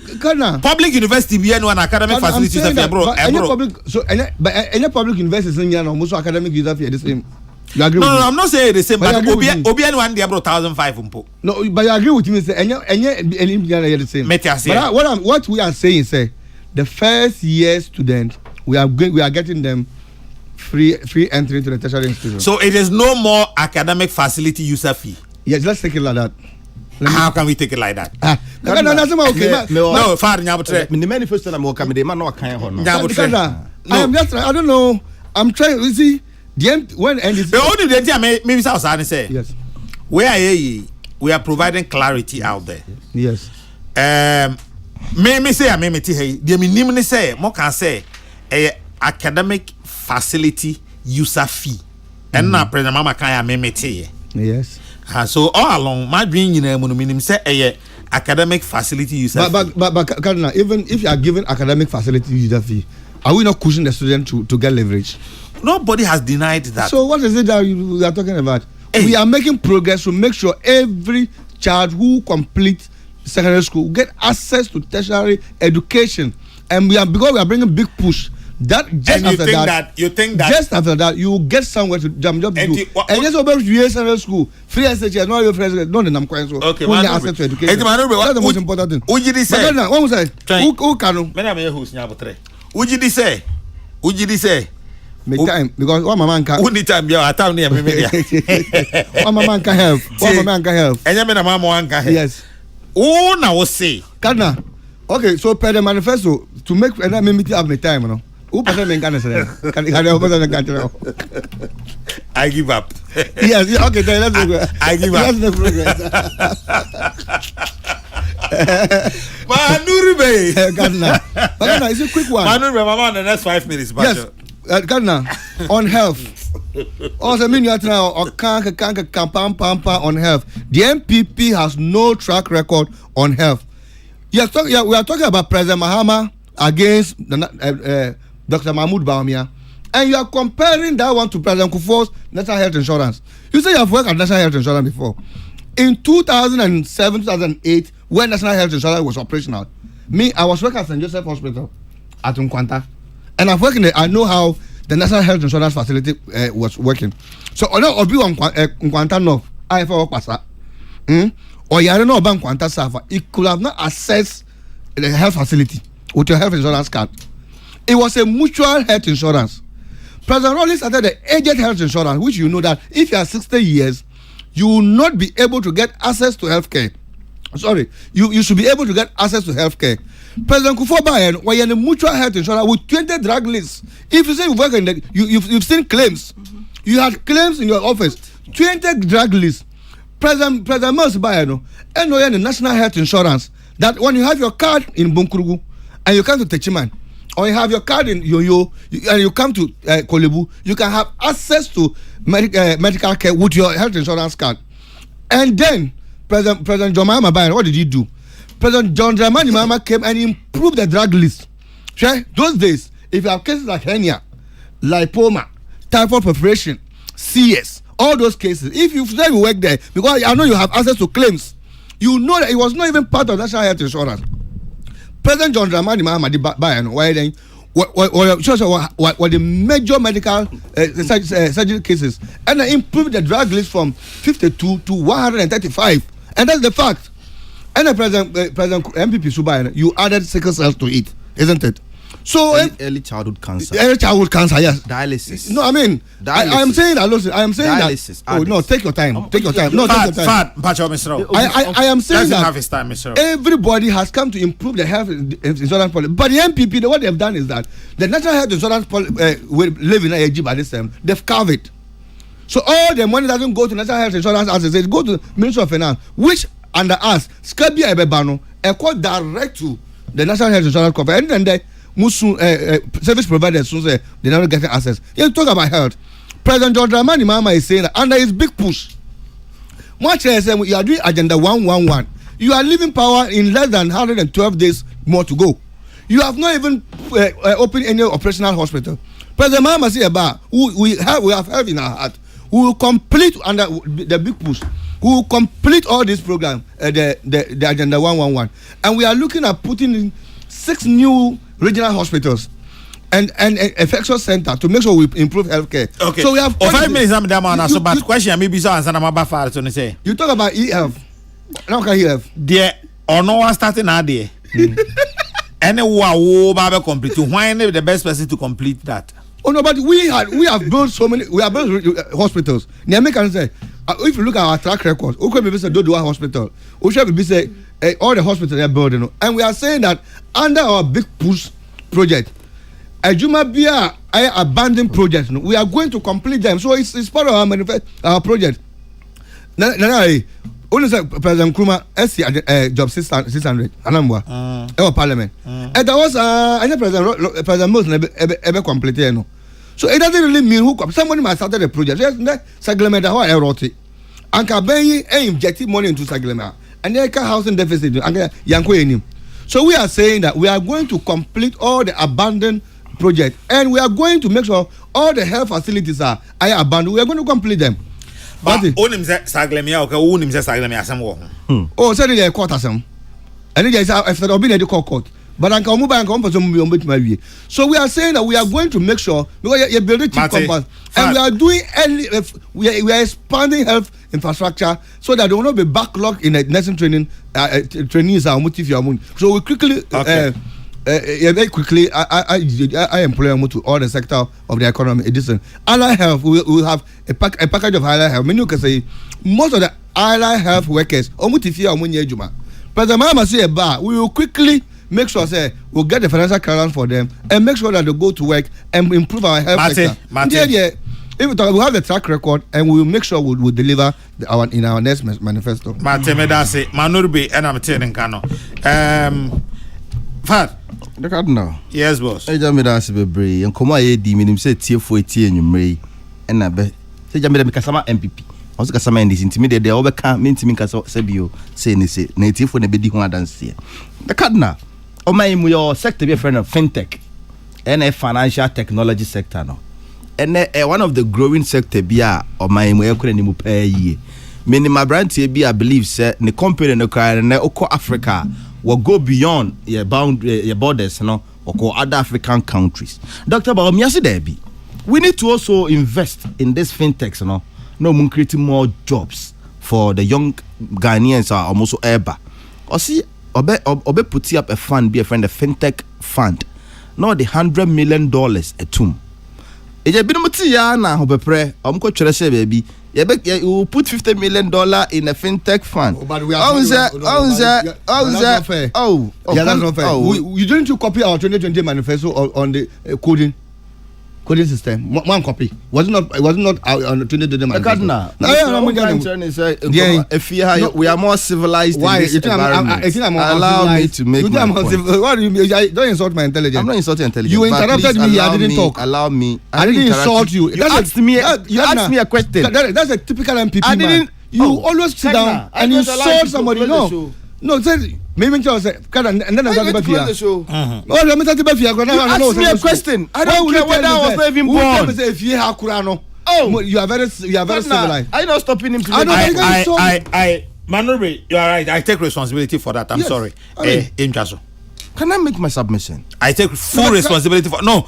public university be one academic facility user fee, bro. Any public university in almost academic user fee the same. You agree no, with no, me? I'm not saying the same, but Obian one there bro 1,500. No, but you agree with me say any the same. But what we are saying say the first year student we are getting them free entry to the tertiary institution. So it is no more academic facility user fee. Yes, let's take it like that. How can we take it like that? No, far nyabotre. The manifesto na mo kamede man no kan ho no. I don't know. I'm trying to see when NDC. The only thing maybe say yes. We are providing clarity out there. Yes. Me say the minimum say more can say academic facility user fee. And now President Mama can yes. So all along my dream minimum say academic facility user fee. But Cardinal, even if you are given academic facility user fee, are we not pushing the student to get leverage? Nobody has denied that. So what is it that we are talking about? Hey. We are making progress to make sure every child who completes secondary school get access to tertiary education, and because we are bringing big push. That just after that, you think that just after that you will get somewhere to jump to do. And just over secondary school, free SHS, not your free SHS, no, then I'm quite so. Okay, access to education. That's the most important thing. Ujidi say. What was I? Who can? Me na me who's nyabotre. Ujidi say. Make time because one mama can. Who need time? Yeah, time near me. One mama can help. One mama can help. And you mean mama one can help. Yes. Oh, now we say. Cardinal. Okay, so per the manifesto to make another meeting have me time, you know. Who person me can say? I give up. Yes. Okay, then let's go. I give up. Let's make progress. Manurube. Cardinal, it's a quick one. Manurube, mama, in the next 5 minutes. Yes. Cardinal, on health. Also, mean you are trying on health. The MPP has no track record on health. We are talking about President Mahama against Dr. Mahmoud Bawumia, and you are comparing that one to President Kufuor's national health insurance. You say you have worked at national health insurance before. In 2007, 2008, when national health insurance was operational, I was working at St. Joseph Hospital at Nkwanta, and I know how the national health insurance facility was working. So, Obi Nkwanta North, I for Pasa, or you don't know about Nkwanta Safa, it could have not accessed the health facility with your health insurance card. It was a mutual health insurance. President Rawlings started the aged health insurance, which you know that if you are 60 years, you will not be able to get access to health care. Sorry, you should be able to get access to health care. President Kufuor was in a mutual health insurance with 20 drug lists. If you say you work in the, you've seen claims. You had claims in your office. 20 drug lists. President Mels Bayano, and you're in the national health insurance. That when you have your card in Bunkurugu and you come to Techiman, or you have your card in Yoyo and you come to Kolebu, you can have access to medical care with your health insurance card. And then President John Mahama, what did he do? President John Dramani Mahama came and improved the drug list. Okay? Those days, if you have cases like hernia, lipoma, typhoid perforation, CS, all those cases, if you say you work there, because I know you have access to claims, you know that it was not even part of national health insurance. President John Dramani Mahama did buy and why then what the major medical surgery cases and improved the drug list from 52 to 135, and that's the fact. And the President MPP Subai, you added sickle cells to it, isn't it? So early childhood cancer. Early childhood cancer, yes. Dialysis. No, I mean, I am saying that. Listen, I am saying dialysis, that. Oh no, take your time. Take your time. No, take your time. I am saying that have his time, Mr. Everybody has come to improve the health insurance policy, but the MPP, what they have done is that the national health insurance policy will live in AG by this time. They've carved it. So all the money doesn't go to national health insurance as it go to Ministry of Finance, which under us, Skabia Ebebano, equal direct to the national health insurance company, and then Musu service providers soon say they're not getting access. You talk about health. President John Dramani Mahama is saying that under his big push, much as you are doing Agenda 111, you are leaving power in less than 112 days more to go. You have not even opened any operational hospital. President Mahama said about we have health in our heart. We will complete under the big push. We will complete all this program, the Agenda 111, and we are looking at putting in 6 new regional hospitals and infection center to make sure we improve healthcare. Okay. So we have 5 minutes. I'm done. So, but question maybe so answer my bad father to say. You talk about e-health. Now can e-health? There or no one starting out there. Anyone who will complete. Why is the best person to complete that? Oh no, but we have built so many. We have built hospitals. Niamey can say, if you look at our track record, we could be say Dodua Hospital. We should be say all the hospitals they are building, and we are saying that under our big push project, Ajuma Bia abandoned projects. We are going to complete them. So it's part of our project. Only say President Nkrumah SC job 600 Anambra our parliament. And that was President Moses ever completed. So it doesn't really mean who somebody might started the project. Yes, Saglemeda how I wrote it. And Kabenyi injected money into Saglemeda. And then housing deficit and Yanko enim. So we are saying that we are going to complete all the abandoned projects, and we are going to make sure all the health facilities are abandoned. We are going to complete them. But onim Saglemia okay, onim Saglemia some. Oh, so they court asem. And then after the been court. But I can move back on so we are saying that we are going to make sure because you're building cheap compounds and we are doing we are expanding health infrastructure so that there will not be backlog in the nursing training trainees are motive your money. So we quickly very quickly I employ them to all the sector of the economy. Edition allied health we will have a package of allied health. Many can say most of the allied health workers motive your money juma. President Mahama say we will quickly make sure say we'll get the financial clearance for them and make sure that they go to work and improve our health sector. If we have the track record and we will make sure we'll deliver in our next manifesto. Matemedase Manurbe and I'm telling Kano. Fat. The cardinal. Yes, boss. I just made us be brave and come here. The minimum say tier 40 and you may and I bet say Jamaica because I'm MPP. Also, because some is intimidated. They all can't mean to me because Sebio say native for the bedi who dance here. The cardinal. Oh my, your sector be a friend of fintech and a financial technology sector no. And one of the growing sector be a or my couldn't pay ye. Many my brand be I believe say the company no car and Oko Africa will go beyond your borders no or other African countries. Dr. Baomiasi Debi, we need to also invest in this fintechs no creating more jobs for the young Ghanaians are almost eba. Or see Obe put up a fund, be a friend, a fintech fund. No, the $100 million a tomb. If you be na Obe pre, baby. You put $50 million in a fintech fund. Oh, but we are that's not fair. You didn't copy our 2020 manifesto on the coding system. One copy. It was not on the 2020 manifesto. We are more civilized. Why? In this environment. Allow me to make my point. What do you mean? Don't insult my intelligence. I'm not insulting intelligence. You interrupted me. I didn't talk. Allow me. I didn't insult you. You asked me a question. That's a typical MPP man. You always sit down and insult somebody. No, say maybe say and then I'm going to the show. Oh, let me tell you, ask me a question. I don't care whether I was not even born. If you have Kurano, you are very civilized. I not stopping him. I Manure, you are right. I take responsibility for that. I'm sorry. Can I make my submission? I take full responsibility for no.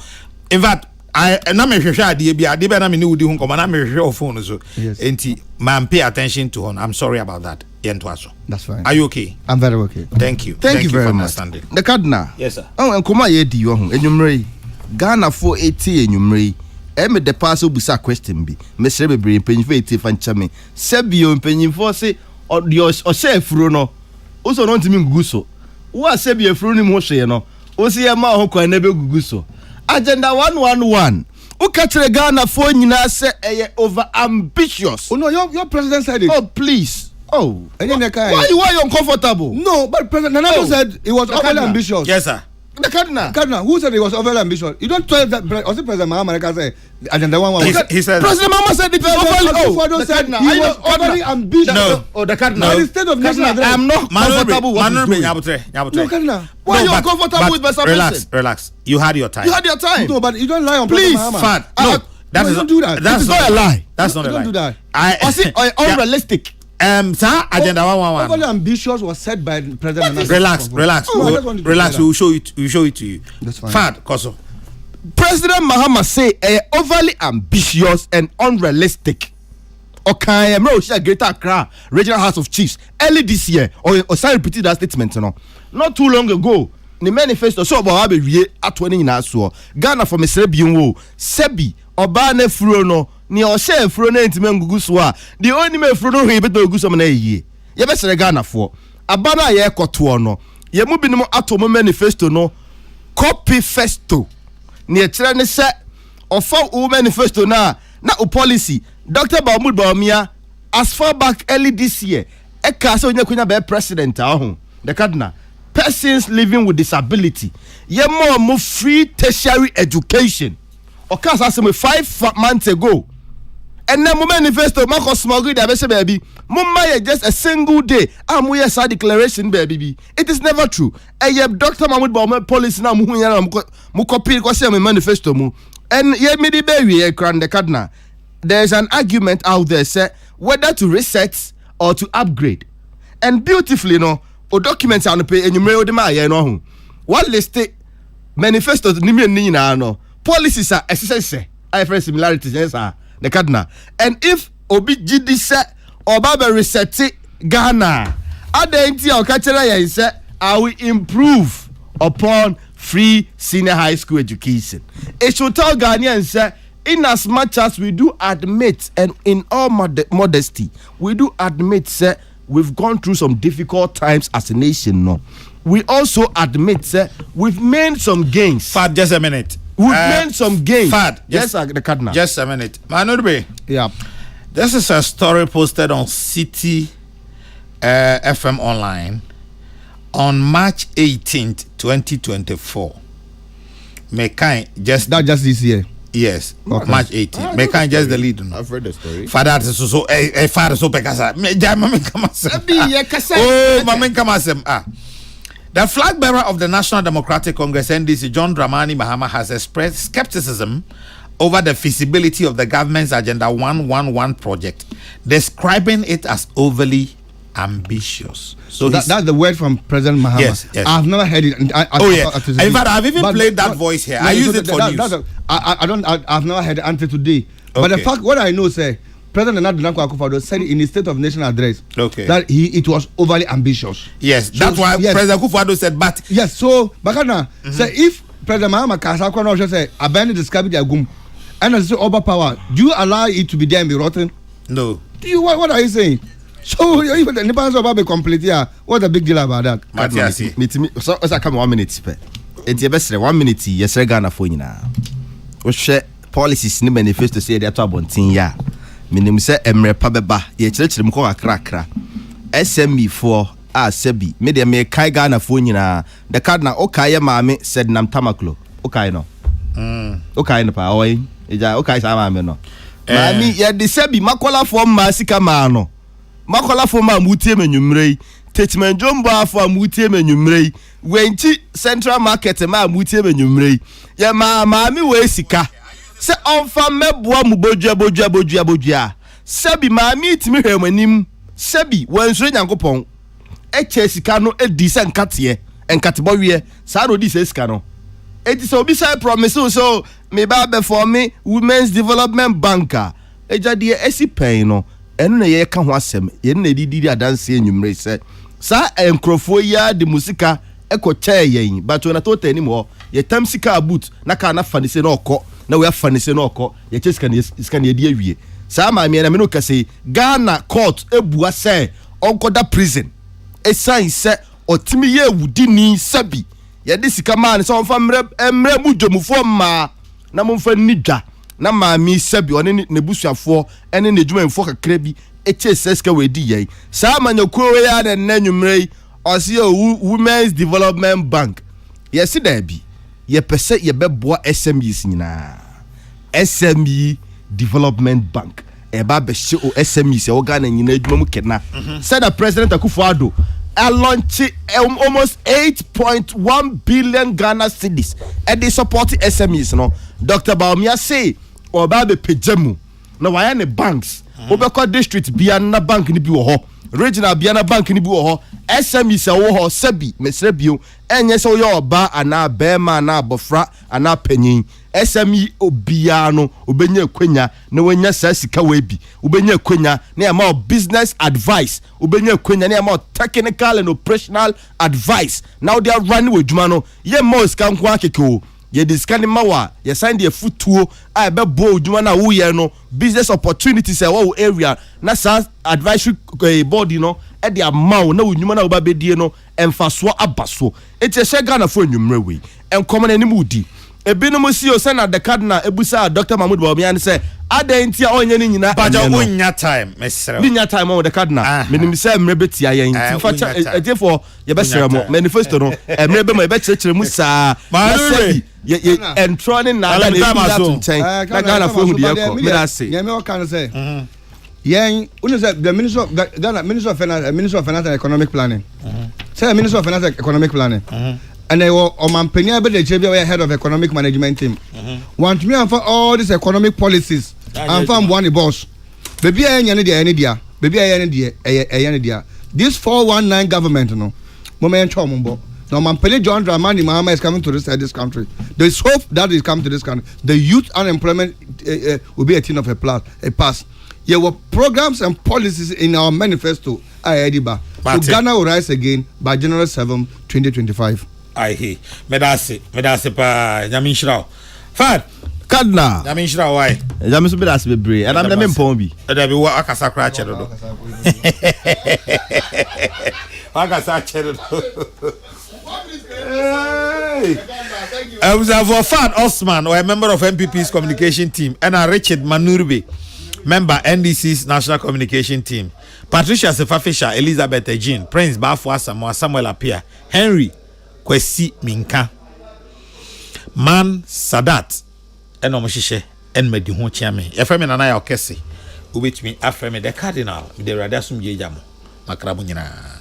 In fact, I na me hwehwe ade bia ade be na me ne wudi hu nkoma na me hwehwe phone so. Enti man pay attention to her. I'm sorry about that. That's fine. Are you okay? I'm very okay. Thank you. Thank you very much. The cardinal. Yes, sir. Oh, and come ye di ho. Enyumre. Ghana 480 enyumre. Me the parcel busa question bi. Me sere bebre mpanyimfo eti fa nchame. Sebio mpanyimfo se o se afuro no. O so no ntimi gugu so. Wo sebio afuro ni mo hwe no. O se ye ma ho kwan na be gugu so. Agenda 111. Ukatre Ghana for nyina se over ambitious. Oh no, your president said it. Oh please. Oh, why you uncomfortable? No, but President Nana said it was overly ambitious. Yes, sir. The cardinal. Cardinal, who said it was overly ambitious? You don't tell that. Also, President Mahama say agenda 111. He said President Mahama said it was overly. The cardinal. He was overly ambitious. No. Oh, the cardinal. By the state of national address. I'm not comfortable with what he's doing. No, cardinal. Why are you uncomfortable with my submission? Relax. You had your time. No, but you don't lie on Please, President Mahama. No, don't do that. That's not a lie. That's not a lie. Don't do that. I see unrealistic. Sir, agenda 111. Overly ambitious was said by President Nana. Relax. We will show it. We will show it to you. That's fine. Fad, Koso. President Mahama say overly ambitious and unrealistic. Okay, I'm going to Greater Accra Regional House of Chiefs early this year, or sign repeated that statement. Not too long ago, the manifesto so about at 20 in Aso Ghana for Mr. Biunwo Sebi Obane Fruno. Ni o share fro na ntime ngugu so a the only me fro no hwe beto gugu so na yie ye be sere Ghana fo abana ye koto no ye mu binom atom manifesto no copy festo ni e kire ne se ofa o manifesto na o policy Dr. Mahmoud Bawumia as far back early this year e ka se onya kunya be president ahun the cardinal persons living with disability ye more free tertiary education oka say 5 months ago. And then manifesto Marco smuggle the baby. Mumma just a single day. Yes a declaration baby. It is never true. Dr. Mahmoud Bawumia policy na mu copy ko say manifesto mu. And ye me the baby grand the cardinal. There is an argument out there say whether to reset or to upgrade. And beautifully o documents on the page enyumere de ma ye no ho. What list manifesto ni me ni na no. Policies are essential. I have similarities yes sir. The cardinal. And if Obi GD say or Baba reset Ghana, identity or catcher say I will improve upon free senior high school education. It should tell Ghanaians say in as much as we do admit and in all modesty, we do admit say we've gone through some difficult times as a nation. No, we also admit say we've made some gains. Fad, just a minute. We've made some gains. Fad, yes, the cardinal. Just a minute. Manurbe. Yeah. This is a story posted on City FM Online on March 18th, 2024. Just this year. Yes, okay. March 18th. Mekan just the lead. I've read the story. Father so father so pekasa. Oh, mamen kamasem. The flag bearer of the National Democratic Congress NDC, John Dramani Mahama, has expressed skepticism over the feasibility of the government's Agenda 111 project, describing it as overly ambitious. So that's the word from President Mahama. Yes. I've never heard it. In fact, I've even played that voice here. I use it for news. I've never heard it until today. Okay. But the fact, what I know, say, President Nana Akufo-Addo said in his State of National Address that it was overly ambitious. Yes, that's why President Akufo-Addo said, but yes. So, Bakana say if President Mahama Kasakwa say abandon the scabbard agum and as overpower, do you allow it to be there and be rotten? No. Do you what are you saying? So even the Nipans of Abe complete here. What's the big deal about that? Matiasi. So I come 1 minute. It's your best 1 minute. Yes, Ghana for you now. We share policies in the manifesto say they're talking about 10 years. Minim say emre pabeba ye kyerɛkyerɛ mu kɔ kakra SME for sebi me de me kai Ghana fo nyina the card na okay maame said nam tamaklo okay no okay no pa oi eja okay sa maame no maame ye de sebi makola fo ma sika ma no makola fo ma mutie menwumrei Techman Jombo afọ mutie menwumrei wenchi Central Market ma mutie menwumrei ye maami we sika se onfa meboa mu bodua sebi maami itimi hwemanim sebi wansuro nyankopon eche sika no edi se nkatebo wie sa ro di se sika no eti so obi say promise so me ba be for me Women's Development Banker ejade esi pen no enu na ye ka ho asem ye na didi adanse enwumre se sa enkrofo ya de musika ekoche yen but na to tani mo ye tam sika boot na ka na fanise na okọ na we afanise na okọ ye che sika na di awie sa ma me na me no kase Ghana court ebua se onkoda prison esan se otimi ye wudi ni sabi ye de sika man se onfa mre mu dwomufo ma na momfa nidwa na ma mi sabi one ne busuafo ene ne dwumanfo kakra bi eche seska we di ye sa ma nyakuo we ya na nanwumrei osi Women's Development Bank yes da bi ye pese ye beboa SMEs nyina SME Development Bank eba be hye o SMEs e wo Ghana nyina adwuma mu kena said the President Akufo-Addo launch almost 8.1 billion Ghana cedis and they support SMEs no Dr. Baumia say oba be pejemu na waya ne banks obekọ district bia na bank ni bi wo ho regional bia na bank ni bi wo ho SMEs wo ho sabi mesre bio enye se wo yo oba ana bema na abofra ana panyin SME obia no obenya kwanya na wanya sa sika we bi obenya kwanya na ma business advice obenya kwanya na ma technical and operational advice now they are running with juma no ye mo sika nko akeke ye discount mawa ye sign the futuo a be bo juma na wo ye no business opportunities e wo area na sa advisory board no e de amaw na wo juma na wo ba bedie no emfaso abaso eti she Ghana fo enwumre we enkomo na nim udi ebinom si o sena the cardinal ebusa Dr. Mahmoud Bawumia say adentia onye ni nyina baja onya time mesere binya time on the cardinal menim say mrebetia yen facha etefo ye besere mo manifesto no mrebe mo ye be chire mu saa ye entrone na da na to na Ghana fo hu de yakọ me da say ye me o kan say yen unu say the Minister of Ghana Minister of Finance and Economic Planning say Minister of Finance and Economic Planning and they were Omampenia be the JB head of economic management team. Want me and for all these economic policies and from one boss. Baby any dia. Baby any dia. This 419 government no. Moment chombo. No Omampenia John Dramani Mahama is coming to this country. There is hope that is coming to this country. The youth unemployment will be a thing of a pass. There were programs and policies in our manifesto. So Ghana will rise again by January 7, 2025. I hear. Medase pa Nyamishra. Fad. Kadna. Nyamishra why? Nyamisu bedase bebre. And I'm the mempon bi. Eda bi wa akasa kra che do. Akasa che do. Nous avons Fad Osman, or a member of MPP's communication team, and Richard Manurbe, member NDC's national communication team. Patricia Sefafisha, Elizabeth Ejin, Prince Bafwa Samuel Apia, Henry Kwesi Minka, Man Sadat, and Omoshishe, and Medihu Chiame. Efremi Nanaya Kesseh, who with me, Afremi the Cardinal, the Radasum Yejamo, Makrabunyana.